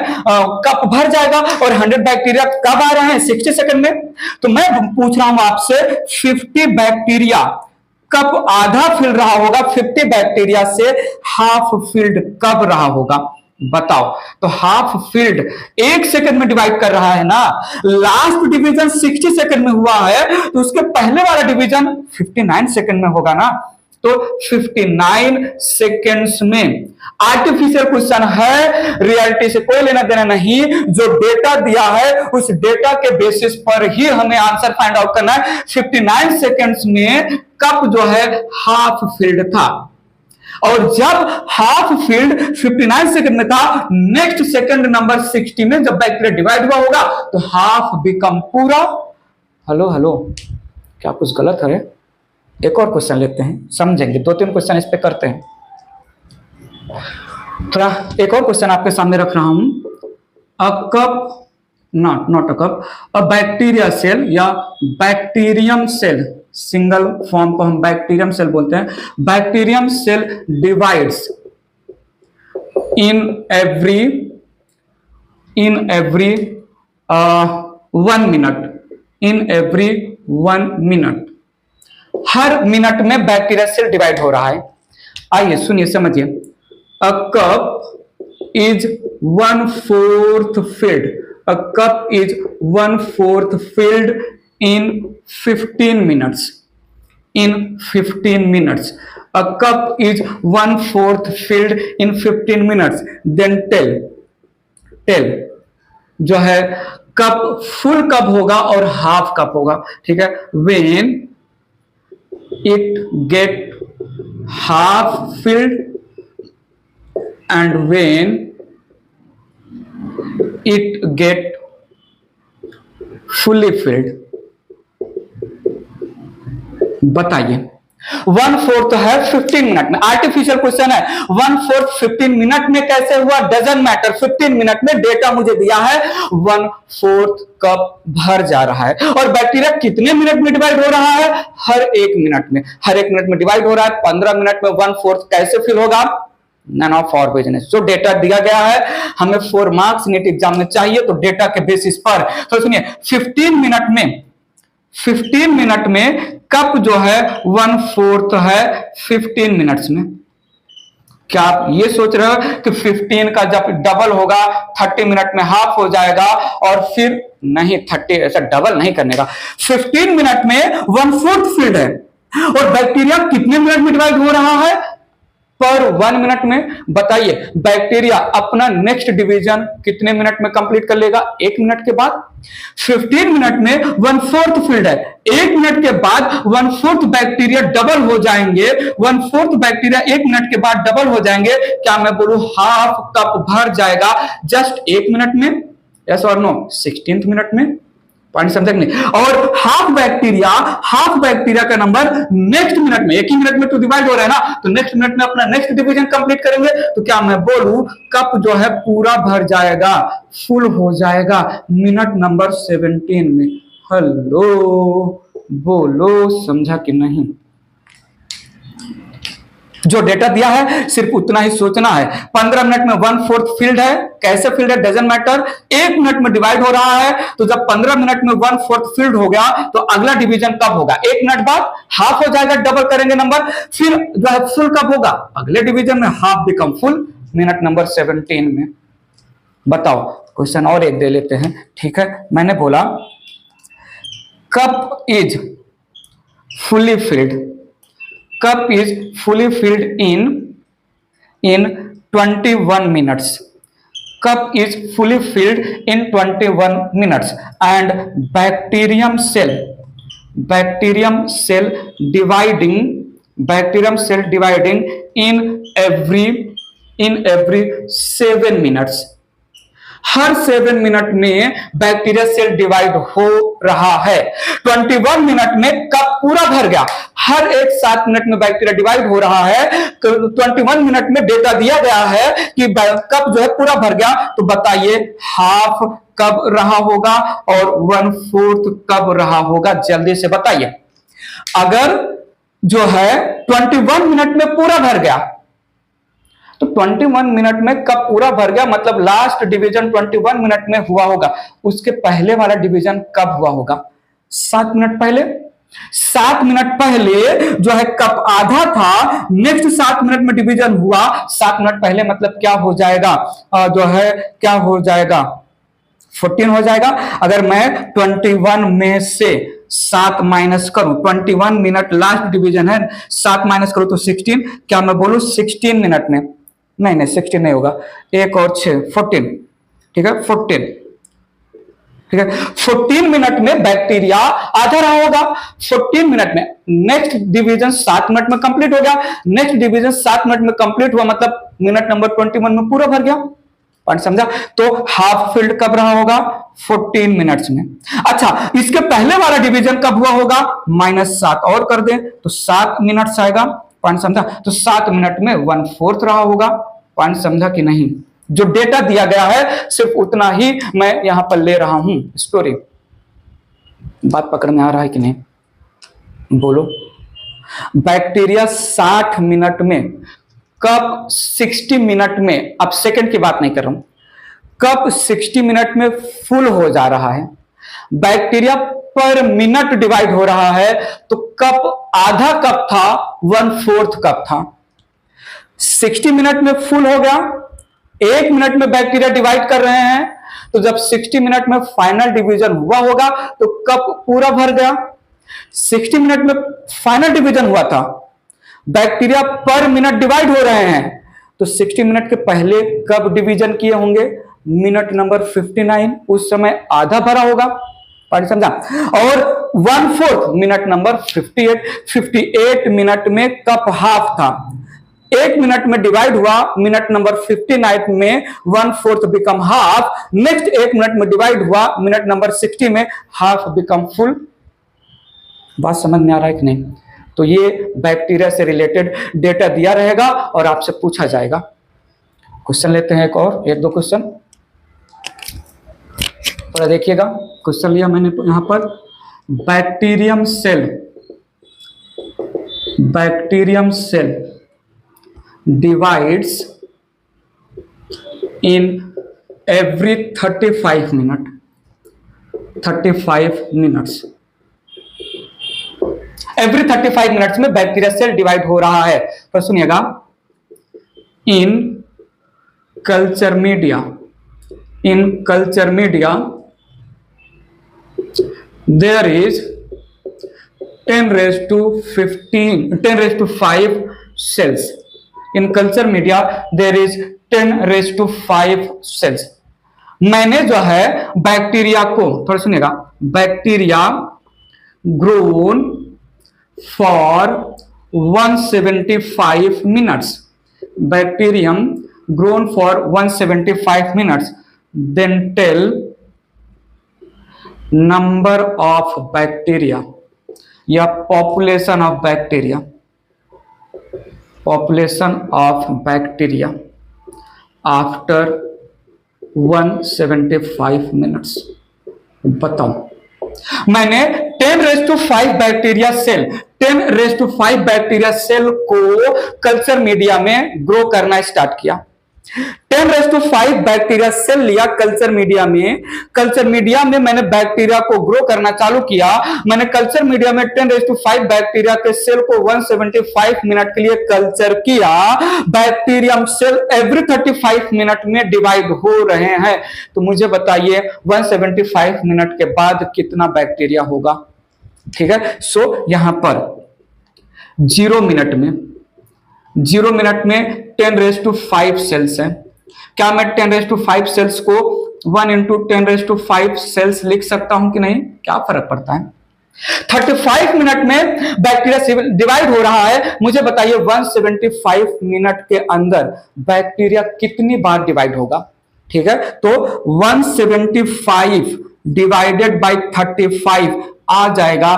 कप भर जाएगा। और 100 बैक्टीरिया कब आ रहे हैं? 60 सेकंड में। तो मैं पूछ रहा हूं आपसे 50 बैक्टीरिया कब आधा फिल रहा होगा? 50 बैक्टीरिया से हाफ फिल्ड कब रहा होगा? बताओ। तो हाफ फिल्ड 1 सेकंड में डिवाइड कर रहा है ना। लास्ट डिवीजन 60 सेकंड में हुआ है तो उसके पहले वाला डिवीजन 59 सेकंड में होगा ना। तो 59 सेकेंड्स में। आर्टिफिशियल क्वेश्चन है, रियलिटी से कोई लेना देना नहीं। जो डेटा दिया है उस डेटा के बेसिस पर ही हमें आंसर फाइंड आउट करना है। 59 सेकेंड्स में कप जो है हाफ फिल्ड था और जब हाफ फील्ड 59 सेकंड में था, नेक्स्ट सेकंड नंबर 60 में जब बैक्टीरिया डिवाइड हुआ होगा तो हाफ बिकम पूरा। हेलो हेलो, क्या कुछ गलत है? एक और क्वेश्चन लेते हैं, समझेंगे। 2-3 क्वेश्चन इस पे करते हैं। थोड़ा एक और क्वेश्चन आपके सामने रख रहा हूं। A cup, not a cup, a bacteria cell या बैक्टीरियम सेल, सिंगल फॉर्म को हम बैक्टीरियम सेल बोलते हैं। Bacterium cell divides in every 1 minute, in every 1 minute. हर मिनट में बैक्टीरिया सेल डिवाइड हो रहा है। आइए सुनिए, समझिए। A cup is 1/4 filled, a cup is 1/4 filled in 15 minutes, in 15 minutes a cup is 1/4 filled in 15 minutes, then tell जो है कप फुल कप होगा और हाफ कप होगा, ठीक है। when it get half filled and when it get fully filled, बताइए। 1/4 है 15 minute में। आर्टिफिशियल क्वेश्चन है, 1/4 15 मिनट में कैसे हुआ? Doesn't matter. 15 मिनट में डेटा मुझे दिया है 1/4 कप भर जा रहा है। और बैक्टीरिया कितने मिनट में डिवाइड हो रहा है? हर 1 मिनट में। हर 1 मिनट में डिवाइड हो रहा है। 15 मिनट में 1/4 कैसे फिल होगा? None of our business. जो डेटा दिया गया है, हमें 4 मार्क्स नीट एग्जाम में चाहिए, तो डेटा के बेसिस पर। तो सुनिए, 15 मिनट में कप जो है 1/4 है 15 मिनट्स में। क्या आप ये सोच रहे हो कि 15 का जब डबल होगा 30 मिनट में हाफ हो जाएगा? और फिर नहीं, 30 ऐसा डबल नहीं करने का। 15 मिनट में 1/4 फील्ड है और बैक्टीरिया कितने मिनट में डिवाइड हो रहा है? पर 1 मिनट में। बताइए, बैक्टीरिया अपना नेक्स्ट डिवीजन कितने मिनट में कंप्लीट कर लेगा? 1 मिनट के बाद। 15 मिनट में 1/4 फील्ड है, 1 मिनट के बाद 1/4 बैक्टीरिया डबल हो जाएंगे। 1/4 बैक्टीरिया 1 मिनट के बाद डबल हो जाएंगे। क्या मैं बोलूं हाफ कप भर जाएगा जस्ट 1 मिनट में? यस और नो? 16th मिनट में। पॉइंट समझ नहीं? और हाफ बैक्टीरिया का नंबर नेक्स्ट मिनट में, 1 ही मिनट में तो डिवाइड हो रहा है ना, तो नेक्स्ट मिनट में अपना नेक्स्ट डिवीजन कंप्लीट करेंगे। तो क्या मैं बोलूं कप जो है पूरा भर जाएगा, फुल हो जाएगा मिनट नंबर 17 में। हेलो, बोलो समझा कि नहीं? जो डेटा दिया है सिर्फ उतना ही सोचना है। 15 मिनट में 1/4 फील्ड है, कैसे फील्ड है डजंट मैटर। 1 मिनट में डिवाइड हो रहा है, तो जब 15 मिनट में 1/4 फील्ड हो गया तो अगला डिवीजन कब होगा? 1 मिनट बाद हाफ हो जाएगा, डबल करेंगे नंबर। फिर जो है फुल कब होगा? अगले डिवीजन में half become full minute number 17 में। बताओ, क्वेश्चन और एक दे लेते हैं, ठीक है। मैंने बोला cup is fully filled, cup is fully filled in 21 minutes, cup is fully filled in 21 minutes and bacterium cell dividing in every 7 minutes. Her 7 minute में बैक्टीरिया सेल डिवाइड हो रहा है। 21 मिनट में कप पूरा भर गया, हर एक 7 मिनट में बैक्टीरिया डिवाइड हो रहा है। 21 मिनट में डेटा दिया गया है कि कप जो है पूरा भर गया, तो बताइए हाफ कब रहा होगा और 1/4 कब रहा होगा, जल्दी से बताइए। अगर जो है 21 मिनट में पूरा भर गया, तो 21 मिनट में कब पूरा भर गया, मतलब लास्ट डिवीजन 21 मिनट में हुआ होगा। उसके पहले वाला डिवीजन कब हुआ होगा? 7 मिनट पहले। 7 मिनट पहले जो है कप आधा था, नेक्स्ट 7 मिनट में डिवीजन हुआ। 7 मिनट पहले मतलब क्या हो जाएगा, जो है क्या हो जाएगा, 14 हो जाएगा। अगर मैं 21 में से 7 माइनस करूं, 21 मिनट लास्ट डिवीजन है, 7 माइनस करूं तो 16। क्या मैं बोलूं 16 मिनट में? नहीं 16 नहीं होगा, 1 और 6 14, ठीक है 14, ठीक है। 14 मिनट में बैक्टीरिया आधा रहा होगा। 14 मिनट में नेक्स्ट डिवीजन 7 मिनट में कंप्लीट हो गया। नेक्स्ट डिवीजन 7 मिनट में कंप्लीट हुआ, मतलब मिनट नंबर 21 में पूरा भर गया। पॉइंट समझा? तो हाफ फिल्ड कब रहा होगा? 14 मिनट्स में। अच्छा, इसके पहले वाला डिवीजन कब हुआ होगा? -7 और कर दें तो 7 मिनट्स आएगा। पॉइंट समझा? तो 7 मिनट में 1/4 रहा होगा। पॉइंट समझा कि नहीं? जो डेटा दिया गया है सिर्फ उतना ही मैं यहां पर ले रहा हूं। स्टोरी बात पकड़ में आ रहा है कि नहीं? बोलो। बैक्टीरिया 60 मिनट में, कब 60 मिनट में, अब सेकंड की बात नहीं कर रहा हूं, कब 60 मिनट में फुल हो जा रहा है। बैक्टीरिया पर मिनट डिवाइड हो रहा है, तो कप आधा कप था, 1/4 कप था। 60 मिनट में फुल हो गया, 1 मिनट में बैक्टीरिया डिवाइड कर रहे हैं, तो जब 60 मिनट में फाइनल डिवीजन हुआ होगा तो कप पूरा भर गया। 60 मिनट में फाइनल डिवीजन हुआ था, बैक्टीरिया पर मिनट डिवाइड हो रहे हैं, तो 60 मिनट के पहले कब डिवीजन किए होंगे? मिनट नंबर 59, उस समय आधा भरा होगा। पॉइंट समझा? और 1/4 मिनट नंबर 58 मिनट में कप हाफ था, 1 मिनट में डिवाइड हुआ, मिनट नंबर 59 में 1/4 बिकम हाफ। नेक्स्ट 1 मिनट में डिवाइड हुआ, मिनट नंबर 60 में हाफ बिकम फुल। बात समझ में आ रहा है कि नहीं? तो ये बैक्टीरिया से रिलेटेड डेटा दिया रहेगा और आपसे पूछा जाएगा। क्वेश्चन लेते हैं, एक और 1-2 क्वेश्चन थोड़ा देखिएगा। क्वेश्चन लिया मैंने यहां पर, bacterium cell divides in every 35 minutes। Every 35 minutes में बैक्टीरिया सेल डिवाइड हो रहा है। तो सुनिएगा, in culture media there is 10⁵5 cells। In culture media there is 10⁵5 cells। मैंने जो है बैक्टीरिया को, थोड़ा सुनिएगा, bacteria grown for 175 minutes, bacterium grown for 175 minutes, then tell number of bacteria या population of bacteria after 175 minutes. बताओ, मैंने 10⁵5 bacteria cell को कल्चर मीडिया में ग्रो करना स्टार्ट किया। 10⁵5 बैक्टीरिया सेल लिया कल्चर मीडिया में मैंने बैक्टीरिया को ग्रो करना चालू किया। मैंने कल्चर मीडिया में 10⁵5 बैक्टीरिया के सेल को 175 मिनट के लिए कल्चर किया। बैक्टीरियम सेल एवरी 35 मिनट में डिवाइड हो रहे हैं, तो मुझे बताइए 175 मिनट के बाद कितना बैक्टीरिया होगा? ठीक है, सो यहां पर 0 मिनट में 10⁵5 सेल्स हैं, क्या मैं 10⁵ सेल्स को 1 इंटू 10⁵ सेल्स लिख सकता हूं कि नहीं? क्या फर्क पड़ता है? 35 मिनट में बैक्टीरिया डिवाइड हो रहा है। मुझे बताइए 175 मिनट के अंदर बैक्टीरिया कितनी बार डिवाइड होगा? ठीक है, तो 175 डिवाइडेड बाय 35 आ जाएगा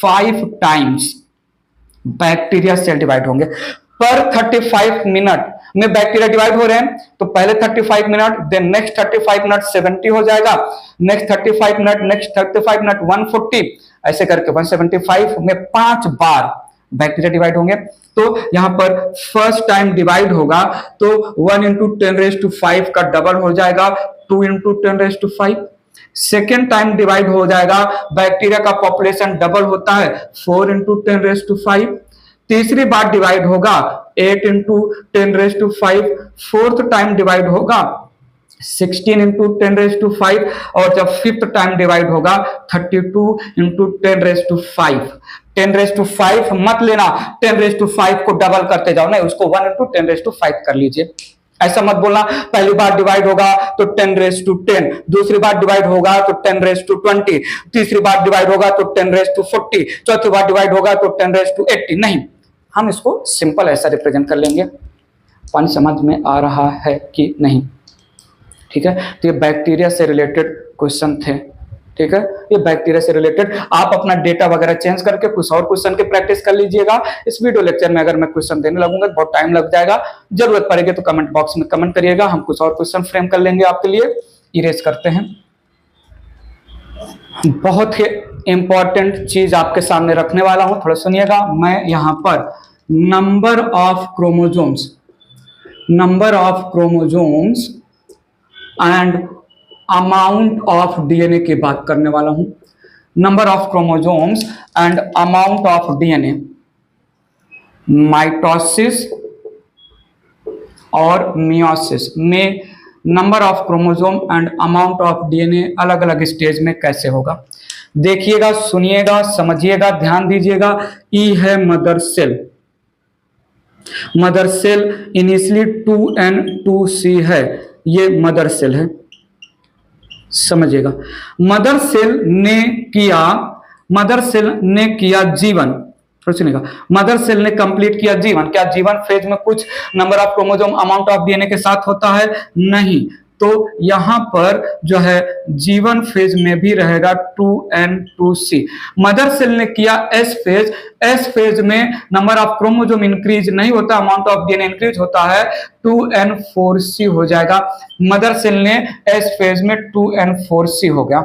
5 टाइम्स बैक्टीरिया सेल डिवाइड होंगे। पर 35 मिनट में बैक्टीरिया डिवाइड हो रहे हैं, तो पहले 35 मिनट, देन नेक्स्ट 35 मिनट 70 हो जाएगा, नेक्स्ट 35 मिनट, नेक्स्ट 35 मिनट 140, ऐसे करके 175 में 5 बार बैक्टीरिया डिवाइड होंगे। तो यहां पर फर्स्ट टाइम डिवाइड होगा तो 1 इंटू 10⁵ का डबल हो जाएगा 2 इंटू 10⁵। सेकेंड टाइम डिवाइड हो जाएगा, बैक्टीरिया का पॉपुलेशन डबल होता है 4 इंटू 10⁵। तीसरी बार डिवाइड होगा 8 इंटू 10⁵। फोर्थ टाइम डिवाइड होगा 16 इंटू 10⁵, और जब फिफ्थ टाइम डिवाइड होगा 32 इंटू 10⁵। 10⁵ मत लेना, 10⁵ को डबल करते जाओ, नहीं उसको 1 इंटू 10⁵ कर लीजिए। ऐसा मत बोलना पहली बार डिवाइड होगा तो 10⁻10, दूसरी बार डिवाइड होगा तो 10⁻20, तीसरी बार डिवाइड होगा तो 10⁻40, चौथी बार डिवाइड होगा तो 10⁻80। नहीं, हम इसको सिंपल ऐसा रिप्रेजेंट कर लेंगे। पॉइंट समझ में आ रहा है कि नहीं? ठीक है, तो ये बैक्टीरिया से रिलेटेड क्वेश्चन थे। ठीक है, ये बैक्टीरिया से रिलेटेड आप अपना डेटा वगैरह चेंज करके कुछ और क्वेश्चन की प्रैक्टिस कर लीजिएगा। इस वीडियो लेक्चर में अगर मैं क्वेश्चन देने लगूंगा तो बहुत टाइम लग जाएगा, जरूरत पड़ेगी तो कमेंट बॉक्स में कमेंट करिएगा, हम कुछ और क्वेश्चन फ्रेम कर लेंगे आपके लिए। इरेज करते हैं। बहुत ही इंपॉर्टेंट चीज आपके सामने रखने वाला हूं, थोड़ा सुनिएगा। मैं यहां पर number of chromosomes and amount of DNA की बात करने वाला हूं। Number of chromosomes and amount of DNA, mitosis और मियोसिस में number of chromosome and amount of DNA अलग अलग स्टेज में कैसे होगा, देखिएगा, सुनिएगा, समझिएगा, ध्यान दीजिएगा। ई है mother cell. Mother cell initially 2n2C है, ये मदर सेल है, समझिएगा। मदर सेल ने किया जीवन, सुनिएगा, मदर सेल ने कंप्लीट किया जीवन। क्या जीवन फेज में कुछ number of chromosome amount of DNA के साथ होता है? नहीं। तो यहां पर जो है जीवन फेज में भी रहेगा 2n2C। मदर सेल ने किया एस फेज में नंबर ऑफ क्रोमोसोम इंक्रीज नहीं होता, अमाउंट ऑफ डीएनए इंक्रीज होता है, 2n4C हो जाएगा। मदर सेल ने एस फेज में 2n4C हो गया।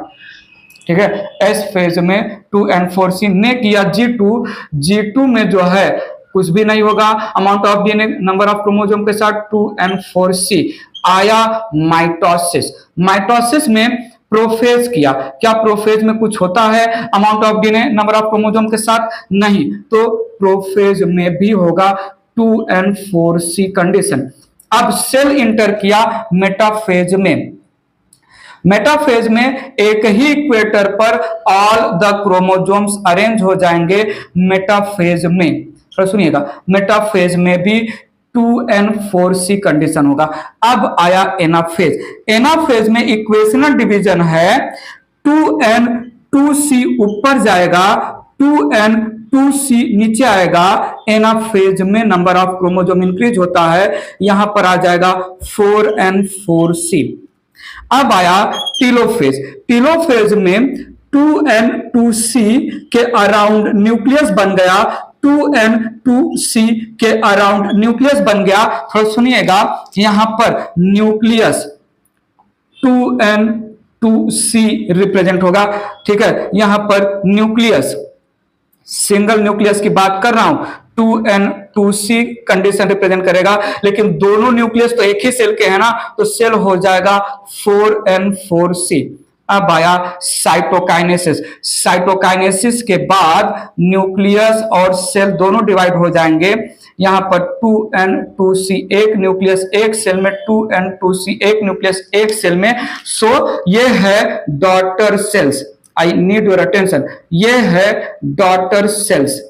ठीक है, एस फेज में 2n4C ने किया G2 में जो है कुछ भी नहीं होगा, amount of DNA number of chromosome के साथ 2n4C। आया माइटोसिस में प्रोफेज किया। क्या प्रोफेज में कुछ होता है amount of DNA number of chromosome के साथ? नहीं, तो प्रोफेज में भी होगा 2n4C कंडीशन। अब सेल इंटर किया मेटाफेज में। मेटाफेज में एक ही इक्वेटर पर ऑल द क्रोमोसोम्स अरेंज हो जाएंगे मेटाफेज में। तो सुनिएगा, मेटाफेज में भी 2n4C कंडीशन होगा। अब आया एनाफेज। एनाफेज में इक्वेशनल डिवीजन है, 2n2C ऊपर जाएगा, 2n2C नीचे आएगा। एनाफेज में नंबर ऑफ क्रोमोसोम इंक्रीज होता है, यहां पर आ जाएगा 4n4C। अब आया टीलोफेज में 2n2C के अराउंड न्यूक्लियस बन गया, 2n2C के अराउंड न्यूक्लियस बन गया। थोड़ा सुनिएगा, यहां पर न्यूक्लियस 2n2C रिप्रेजेंट होगा। ठीक है, यहां पर न्यूक्लियस, सिंगल न्यूक्लियस की बात कर रहा हूं, 2n2C कंडीशन रिप्रेजेंट करेगा, लेकिन दोनों न्यूक्लियस तो एक ही सेल के हैं ना, तो सेल हो जाएगा 4n4C। अब आया साइटोकाइनेसिस के बाद न्यूक्लियस और सेल दोनों डिवाइड हो जाएंगे। यहां पर 2n2C एक न्यूक्लियस एक सेल में, 2n2C एक न्यूक्लियस एक सेल में। सो ये है daughter cells. I need your attention, ये है डॉटर सेल्स।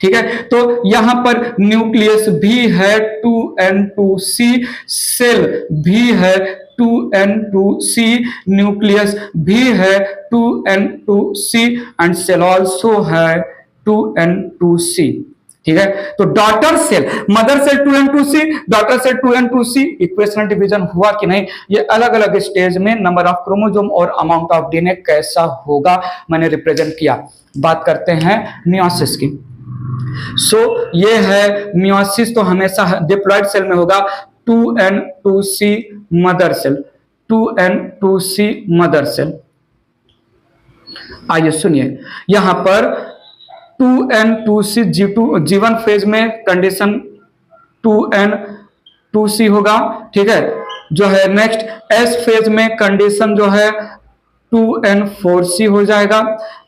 ठीक है, तो यहां पर न्यूक्लियस भी है 2n2c, सेल भी है 2n2c, न्यूक्लियस भी है 2n2c एंड सेल ऑल्सो है 2n2c। ठीक है, तो daughter cell, mother cell 2n2c, daughter cell 2n2c, equational division हुआ कि नहीं, ये अलग अलग स्टेज में नंबर ऑफ क्रोमोसोम और अमाउंट ऑफ डीएनए कैसा होगा मैंने रिप्रेजेंट किया। बात करते हैं मियोसिस की। ये है मियोसिस, तो हमेशा डिप्लॉयड सेल में होगा 2n2c mother cell, 2n2c mother cell. आइए सुनिए, यहां पर 2n2c G1 फेज में कंडीशन 2n2c होगा। ठीक है, जो है नेक्स्ट S फेज में कंडीशन जो है 2n4c हो जाएगा।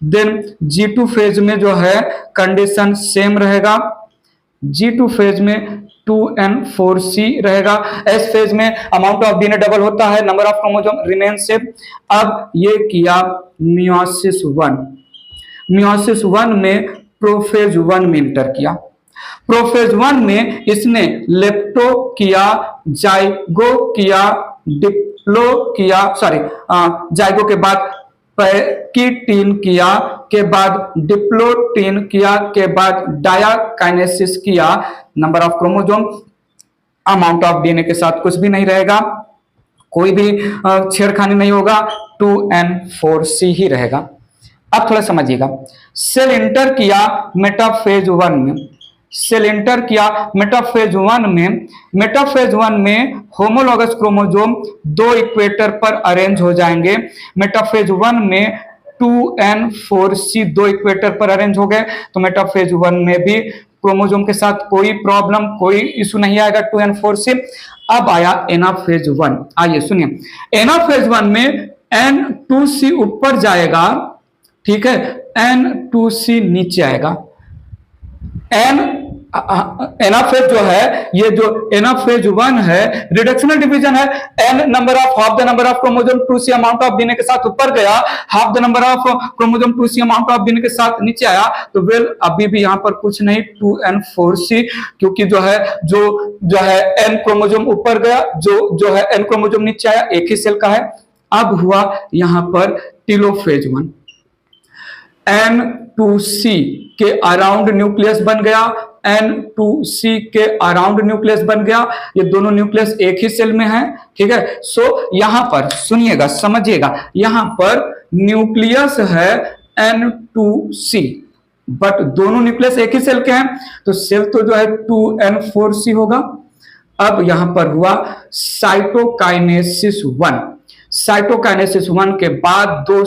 देन G2 फेज में जो है कंडीशन सेम रहेगा, G2 फेज में 2n4c रहेगा। S फेज में अमाउंट ऑफ डीएनए डबल होता है, number of chromosome remain same. अब ये किया मियोसिस 1, मियोसिस 1 में प्रोफेज 1 में इंटर किया। प्रोफेज 1 में इसने लेप्टो किया, जाइगो किया, डिप्लो किया, जाइगो के बाद पैकिटीन किया, के बाद डिप्लोटीन किया, के बाद डायाकाइनेसिस किया। Number of chromosome amount of DNA के साथ कुछ भी नहीं रहेगा, कोई भी छेड़खानी नहीं होगा, 2n4c ही रहेगा। अब थोड़ा समझिएगा, सेल इंटर किया मेटाफेज 1 में, सेल इंटर किया मेटाफेज 1 में। मेटाफेज 1 में होमोलॉगस क्रोमोसोम 2 इक्वेटर पर अरेंज हो जाएंगे। मेटाफेज 1 में 2n4c 2 इक्वेटर पर अरेंज हो गए, तो मेटाफेज 1 में भी क्रोमोसोम के साथ कोई प्रॉब्लम, कोई इशू नहीं आएगा 2n4c। अब आया एनाफेज 1, आइए सुनिए, एनाफेज 1 में n2c ऊपर जाएगा, ठीक है, n2c नीचे आएगा। एनाफेज जो है, ये जो एनाफेज 1 है रिडक्शनल डिवीजन है, n number of half the number of chromosome 2c amount of DNA के साथ ऊपर गया, half the number of chromosome 2c amount of DNA के साथ नीचे आया, तो वेल अभी भी यहां पर कुछ नहीं 2n4c, क्योंकि जो है n क्रोमोसोम ऊपर गया, जो है n क्रोमोसोम नीचे आया, एक ही सेल का है। अब हुआ यहां पर टेलोफेज 1, n2c के अराउंड न्यूक्लियस बन गया, n2c के अराउंड न्यूक्लियस बन गया, ये दोनों न्यूक्लियस एक ही सेल में है। ठीक है, यहां पर सुनिएगा, समझिएगा, यहां पर न्यूक्लियस है n2c, बट दोनों न्यूक्लियस एक ही सेल के हैं, तो सेल तो जो है 2n4c होगा। अब यहां पर हुआ साइटोकाइनेसिस 1, साइटोकाइनेसिस 1 के बाद दो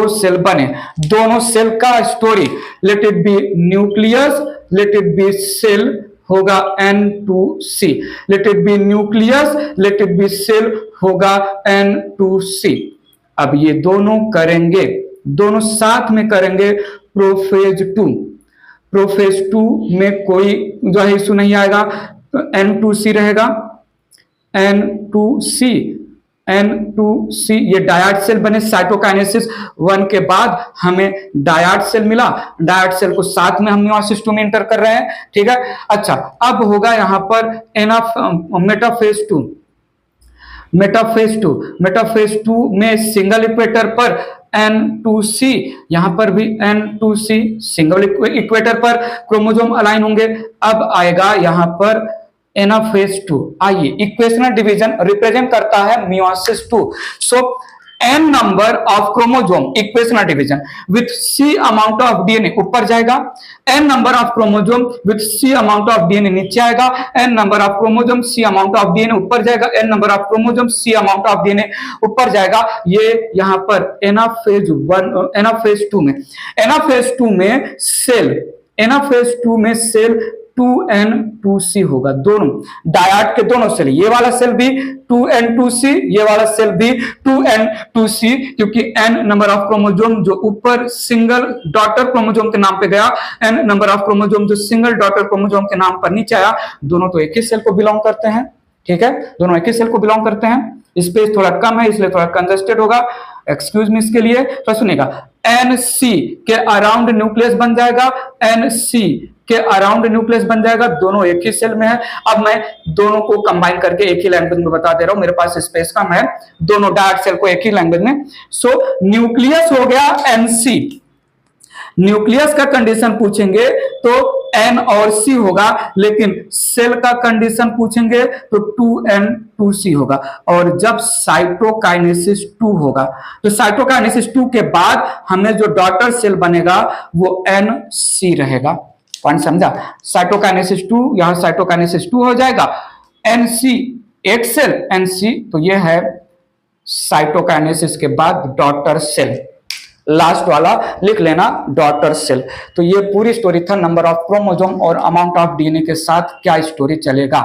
सेल बने, दोनों सेल का story, let it be nucleus, let it be cell होगा n2c, let it be nucleus, let it be cell होगा n2c। अब ये दोनों करेंगे, दोनों साथ में करेंगे प्रोफेज 2, प्रोफेज 2 में कोई जो है इशू नहीं आएगा, तो n2c रहेगा, n2c, ये डायड सेल बने। साइटोकाइनेसिस 1 के बाद हमें डायड सेल मिला, डायड सेल को साथ में हम मियोसिस 2 में इंटर कर रहे हैं। ठीक है, अच्छा, अब होगा यहां पर मेटाफेज 2, मेटाफेज 2 में सिंगल इक्वेटर पर n2c, यहां पर भी n2c सिंगल इक्वेटर पर क्रोमोसोम अलाइन होंगे। अब आएगा यहां पर एनाफेज 2। आइए, इक्वेशनल डिवीजन रिप्रेजेंट करता है meiosis 2। So n number of chromosome, equational division with c amount of DNA ऊपर जाएगा, n number of chromosome with c amount of DNA नीचे आएगा, n number of chromosome c amount of DNA ऊपर जाएगा, n number of chromosome c amount of DNA ऊपर जाएगा। ये यहां पर एनाफेज 2 में सेल 2n2c होगा, दोनों डायड के दोनों सेल, ये वाला सेल भी 2n2c, ये वाला सेल भी 2n2c, क्योंकि n नंबर ऑफ क्रोमोसोम जो ऊपर सिंगल डॉटर क्रोमोसोम के नाम पे गया, n नंबर ऑफ क्रोमोसोम जो सिंगल डॉटर क्रोमोसोम के नाम पर नीचे आया, दोनों तो एक ही सेल को बिलोंग करते हैं। ठीक है, दोनों एक ही सेल को बिलोंग करते हैं। स्पेस थोड़ा कम है इसलिए थोड़ा कंजेस्टेड होगा, एक्सक्यूज मी इसके लिए। तो सुनिएगा, NC के अराउंड न्यूक्लियस बन जाएगा, NC के अराउंड न्यूक्लियस बन जाएगा, दोनों एक ही सेल में है। अब मैं दोनों को कंबाइन करके एक ही लैंग्वेज में बता दे रहा हूं, मेरे पास स्पेस कम है, दोनों डार्क सेल को एक ही लैंग्वेज में। सो न्यूक्लियस हो गया NC, न्यूक्लियस का कंडीशन पूछेंगे तो N और C होगा, लेकिन सेल का कंडीशन पूछेंगे तो 2N 2C होगा। और जब साइटोकाइनेसिस 2 होगा तो साइटोकाइनेसिस 2 के बाद हमें जो डॉटर सेल बनेगा वो NC रहेगा। पॉइंट समझा? साइटोकाइनेसिस 2, यहां साइटोकाइनेसिस 2 हो जाएगा, NC एक सेल, NC तो ये है साइटोकाइनेसिस के बाद डॉटर सेल, लास्ट वाला लिख लेना डॉटर सेल। तो ये पूरी स्टोरी था नंबर ऑफ क्रोमोसोम और अमाउंट ऑफ डीएनए के साथ क्या स्टोरी चलेगा।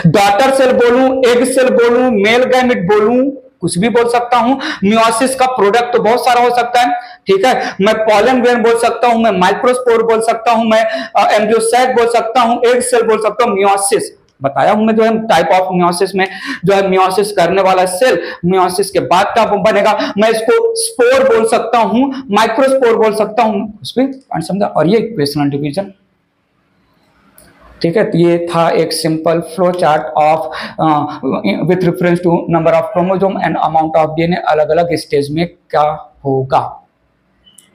डॉटर सेल बोलूं, एग सेल बोलूं, मेल गैमेट बोलूं, कुछ भी बोल सकता हूं। मियोसिस का प्रोडक्ट तो बहुत सारा हो सकता है, ठीक है। मैं पॉलन ग्रेन बोल सकता हूं, मैं माइक्रोस्पोर बोल सकता हूं, मैं एम्ब्रियोसाइट बोल सकता हूं, एग सेल बोल सकता हूं। मियोसिस बताया हूं मैं, जो है टाइप ऑफ मियोसिस में जो है मियोसिस करने वाला सेल, मियोसिस के बाद क्या बनेगा, मैं इसको स्पोर बोल सकता हूं, माइक्रोस्पोर बोल सकता हूं, उसमें समझा। और ये इक्वेशनल डिवीजन, ठीक है। तो ये था एक simple flow chart of with reference to number of chromosome and amount of DNA, अलग अलग स्टेज में क्या होगा।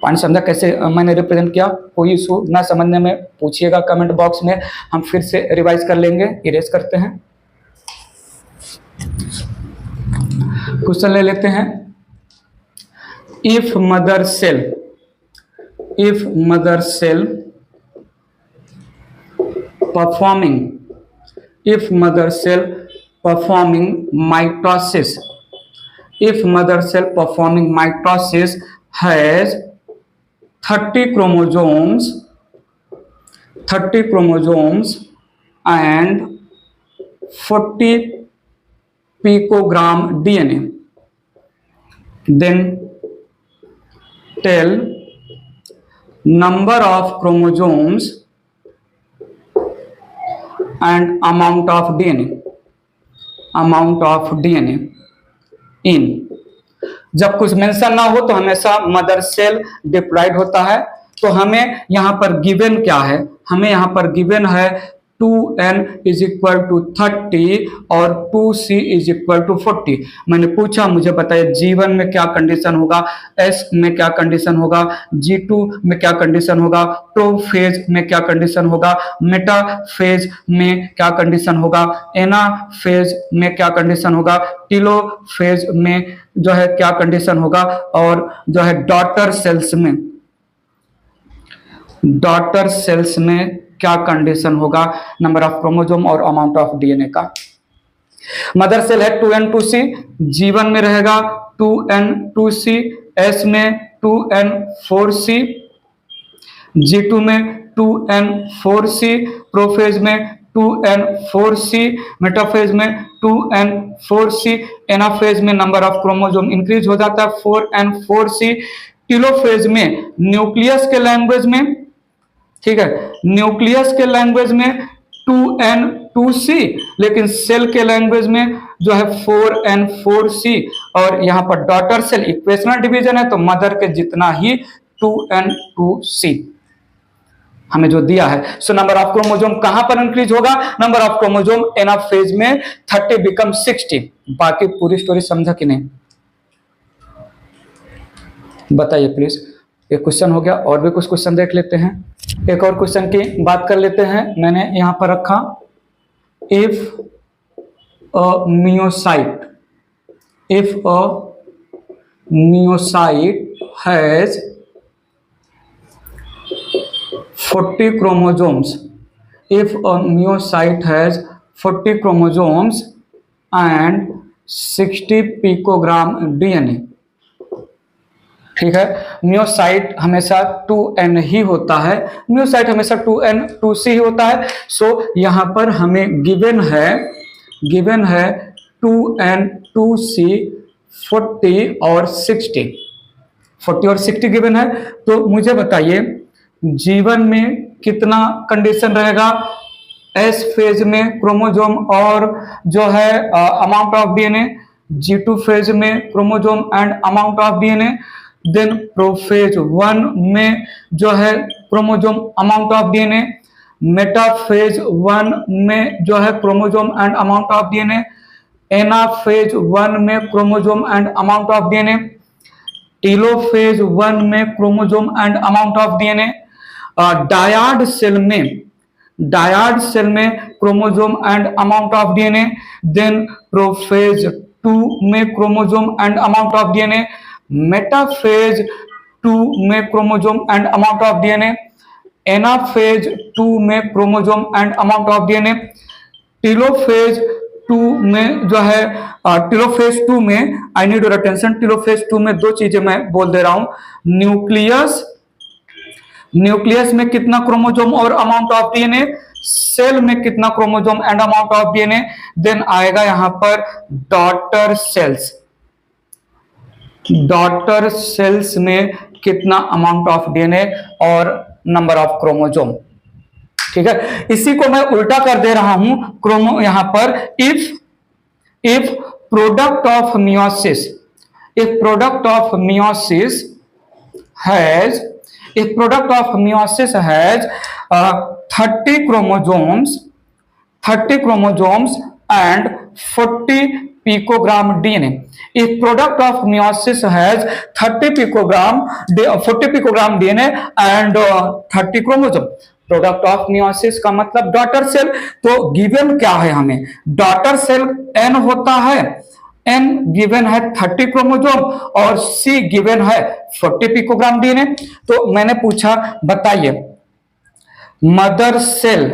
पॉइंट समझा कैसे मैंने रिप्रेजेंट किया? कोई इशू ना समझने में पूछिएगा कमेंट बॉक्स में, हम फिर से रिवाइज कर लेंगे। इरेज करते हैं, क्वेश्चन ले लेते हैं। If mother cell performing mitosis has 30 chromosomes and 40 picogram DNA, then tell number of chromosomes and amount of DNA in। जब कुछ मेंशन ना हो तो हमेशा मदर सेल डिप्लॉयड होता है। तो हमें यहां पर गिवन क्या है? हमें यहां पर गिवन है 2N इज इक्वल टू 30 और 2C इज इक्वल टू 40। मैंने पूछा, मुझे बताइए G1 में क्या कंडीशन होगा, S में क्या कंडीशन होगा, G2 में क्या कंडीशन होगा, प्रोफेज में क्या कंडीशन होगा, मेटाफेज में क्या कंडीशन होगा, एनाफेज में क्या कंडीशन होगा, टीलोफेज में जो है क्या कंडीशन होगा, और जो है डॉटर सेल्स में क्या कंडीशन होगा नंबर ऑफ क्रोमोसोम और अमाउंट ऑफ डीएनए का। मदर सेल है 2N 2C, G1 में रहेगा 2N 2C, S में 2N 4C, G2 में 2N 4C, प्रोफेज में 2N 4C, मेटाफेज में 2N 4C, एनाफेज में नंबर ऑफ क्रोमोसोम इंक्रीज हो जाता है 4N 4C, टीलोफेज में न्यूक्लियस के लैंग्वेज में, ठीक है, न्यूक्लियस के लैंग्वेज में 2N 2C, लेकिन सेल के लैंग्वेज में जो है 4N 4C। और यहां पर डॉटर सेल इक्वेशनल डिवीजन है तो मदर के जितना ही 2N 2C हमें जो दिया है। सो नंबर ऑफ क्रोमोसोम कहां पर इंक्रीज होगा? नंबर ऑफ क्रोमोसोम एनाफेज में 30 बिकम 60। बाकी पूरी स्टोरी समझा कि नहीं बताइए प्लीज। एक क्वेश्चन हो गया, और भी कुछ क्वेश्चन देख लेते हैं। एक और क्वेश्चन की बात कर लेते हैं। मैंने यहां पर रखा, if a meiocyte has 40 chromosomes, if a myocyte has 40 chromosomes and 60 picogram DNA, ठीक है। मियोसाइट हमेशा 2N ही होता है, मियोसाइट हमेशा 2N 2C ही होता है। सो यहां पर हमें गिवन है 2N 2C 40 और 60 गिवन है। तो मुझे बताइए G1 में कितना कंडीशन रहेगा, S फेज में क्रोमोसोम और जो है amount of DNA, G2 phase में chromosome and amount of DNA, then prophase 1 में जो है chromosome amount of DNA, metaphase 1 में जो है chromosome and amount of DNA, anaphase 1 में chromosome and amount of DNA, telophase 1 में chromosome and amount of DNA, dyad cell में chromosome and amount of DNA, then prophase 2 में chromosome and amount of DNA, metaphase 2 में chromosome and amount of DNA, anaphase 2 में chromosome and amount of DNA, telophase 2 में जो है telophase 2 में आई need your attention, telophase 2 में दो चीजें मैं बोल दे रहा हूं, न्यूक्लियस में कितना क्रोमोजोम और अमाउंट ऑफ डीएनए, सेल में कितना chromosome and amount of DNA, then आएगा यहां पर डॉटर सेल्स में कितना अमाउंट ऑफ डीएनए और नंबर ऑफ क्रोमोजोम। ठीक है, इसी को मैं उल्टा कर दे रहा हूं, क्रोमो यहां पर if product of meiosis has 30 chromosomes and 40 picogram DNA. If product of meiosis has 40 picogram DNA and 30 chromosome, product of meiosis का मतलब डॉटर सेल, तो गिवन क्या है हमें, डॉटर सेल एन होता है, एन गिवन है 30 क्रोमोजोम और सी गिवन है 40 पिकोग्राम डीएनए। तो मैंने पूछा बताइए मदर सेल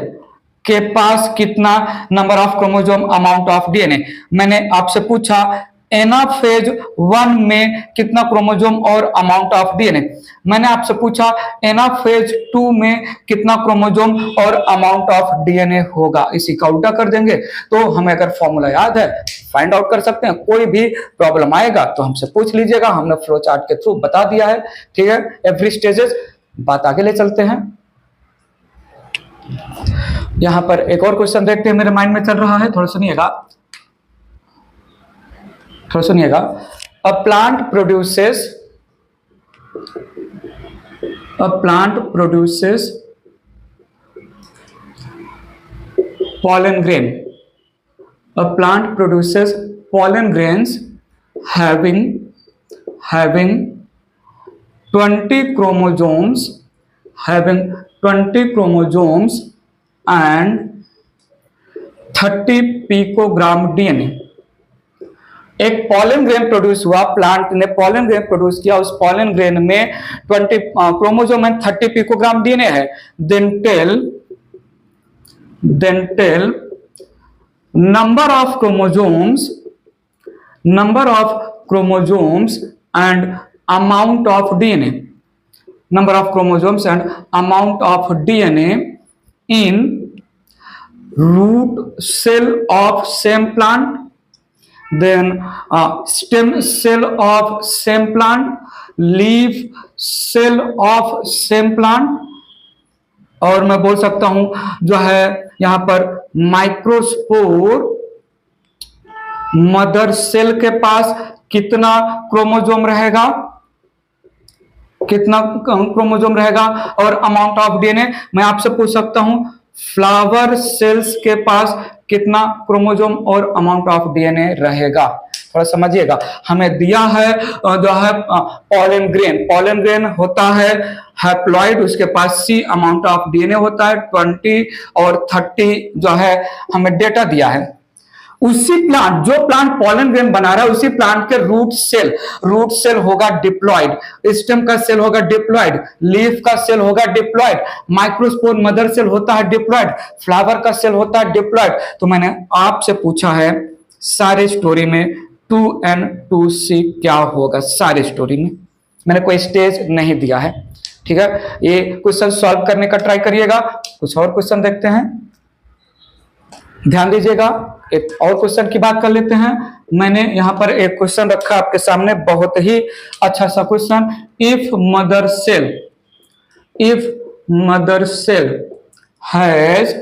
के पास कितना number of chromosome amount of DNA, मैंने आपसे पूछा एनाफेज 1 में कितना क्रोमोजोम और अमाउंट ऑफ डीएनए, मैंने आपसे पूछा एनाफेज 2 में कितना क्रोमोजोम और अमाउंट ऑफ डीएनए होगा। इसी का उल्टा कर देंगे तो हमें अगर फॉर्मूला याद है फाइंड आउट कर सकते हैं। कोई भी प्रॉब्लम आएगा तो हमसे पूछ लीजिएगा, हमने फ्लो चार्ट के थ्रू बता दिया है। ठीक है, एवरी स्टेजेस। बात आगे ले चलते हैं। यहां पर एक और क्वेश्चन देखते हैं, मेरे माइंड में चल रहा है, थोड़ा सुनिएगा। A plant produces pollen grain. A plant produces pollen grains having 20 chromosomes and 30 picogram DNA. एक पॉलन ग्रेन प्रोड्यूस हुआ, प्लांट ने पॉलन ग्रेन प्रोड्यूस किया, उस पॉलन ग्रेन में 20 क्रोमोसोम एंड 30 पिकोग्राम डीएनए है। Then tell number of chromosomes and amount of DNA, number of chromosomes and amount of DNA in root cell of same plant, then stem cell of same plant, leaf cell of same plant, और मैं बोल सकता हूं जो है यहां पर microspore mother cell के पास कितना क्रोमोजोम रहेगा, और अमाउंट ऑफ डीएनए। मैं आपसे पूछ सकता हूं फ्लावर सेल्स के पास कितना क्रोमोजोम और अमाउंट ऑफ डीएनए रहेगा। थोड़ा समझिएगा, हमें दिया है जो है पॉलन ग्रेन होता है हैप्लॉइड, उसके पास सी अमाउंट ऑफ डीएनए होता है 20 और 30 जो है हमें डेटा दिया है। उसी प्लांट जो प्लांट पॉलन ग्रेन बना रहा है उसी प्लांट के रूट सेल होगा डिप्लॉइड, स्टेम का सेल होगा डिप्लॉइड, लीफ का सेल होगा डिप्लॉइड, माइक्रोस्पोर मदर सेल होता है डिप्लॉइड, फ्लावर का सेल होता है डिप्लॉइड। तो मैंने आपसे पूछा है सारे स्टोरी में 2N 2C क्या होगा, सारे स्टोरी में मैंने कोई स्टेज नहीं दिया है। ठीक है, ये क्वेश्चन सॉल्व करने का ट्राई करिएगा। कुछ और क्वेश्चन देखते हैं, ध्यान दीजिएगा। एक और क्वेश्चन की बात कर लेते हैं। मैंने यहां पर एक क्वेश्चन रखा आपके सामने, बहुत ही अच्छा सा question. If mother cell has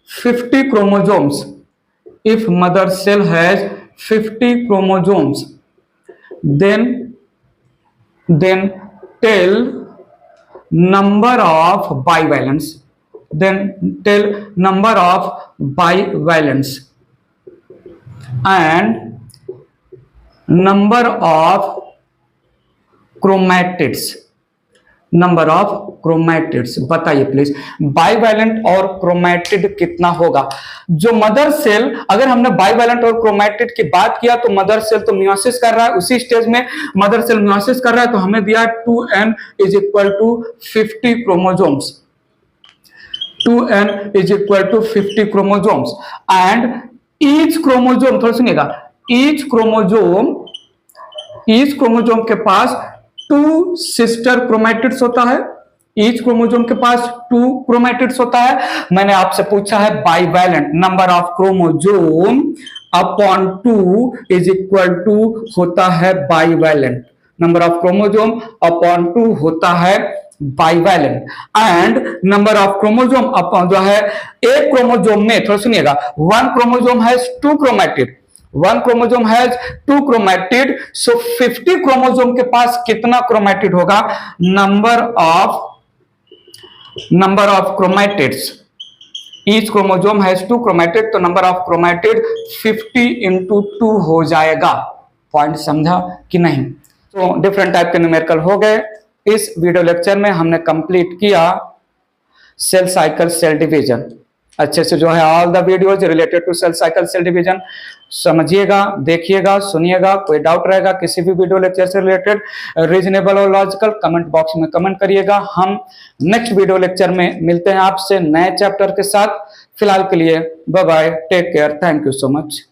50 chromosomes, then tell number of bivalents, then tell number of bivalents and number of chromatids, number of chromatids बताइए प्लीज। बाइवैलेंट और क्रोमैटिड कितना होगा? जो मदर सेल, अगर हमने बाइवैलेंट और क्रोमैटिड की बात किया तो मदर सेल तो मियोसिस कर रहा है, उसी स्टेज में मदर सेल मियोसिस कर रहा है, तो हमें दिया 2n is equal to 50 chromosomes, 2n is equal to 50 chromosomes and each chromosome, थोड़ा सुनिएगा, ईच क्रोमोजोम के पास 2 सिस्टर क्रोमैटिड्स होता है, ईच क्रोमोजोम के पास 2 क्रोमैटिड्स होता है। मैंने आपसे पूछा है bivalent, number of chromosome upon 2 is equal to होता है bivalent, number of chromosome upon 2 होता है bivalent and number of chromosome upon जो है एक क्रोमोजोम में, थोड़ा सुनिएगा, 1 chromosome has 2 chromatid, 1 chromosome has 2 chromatid, so 50 chromosome के पास कितना क्रोमैटिड होगा? Number of chromatids, each chromosome has 2 chromatid, तो नंबर ऑफ क्रोमैटिड 50 इंटू 2 हो जाएगा। पॉइंट समझा कि नहीं? तो डिफरेंट टाइप के न्यूमेरिकल हो गए। इस वीडियो लेक्चर में हमने कंप्लीट किया सेल साइकिल सेल डिवीजन, अच्छे से जो है all the videos related to cell cycle cell division समझिएगा, देखिएगा, सुनिएगा। कोई डाउट रहेगा किसी भी वीडियो लेक्चर से रिलेटेड, रीजनेबल और लॉजिकल, कमेंट बॉक्स में कमेंट करिएगा। हम नेक्स्ट वीडियो लेक्चर में मिलते हैं आपसे नए चैप्टर के साथ। फिलहाल के लिए bye bye, take care, thank you so much.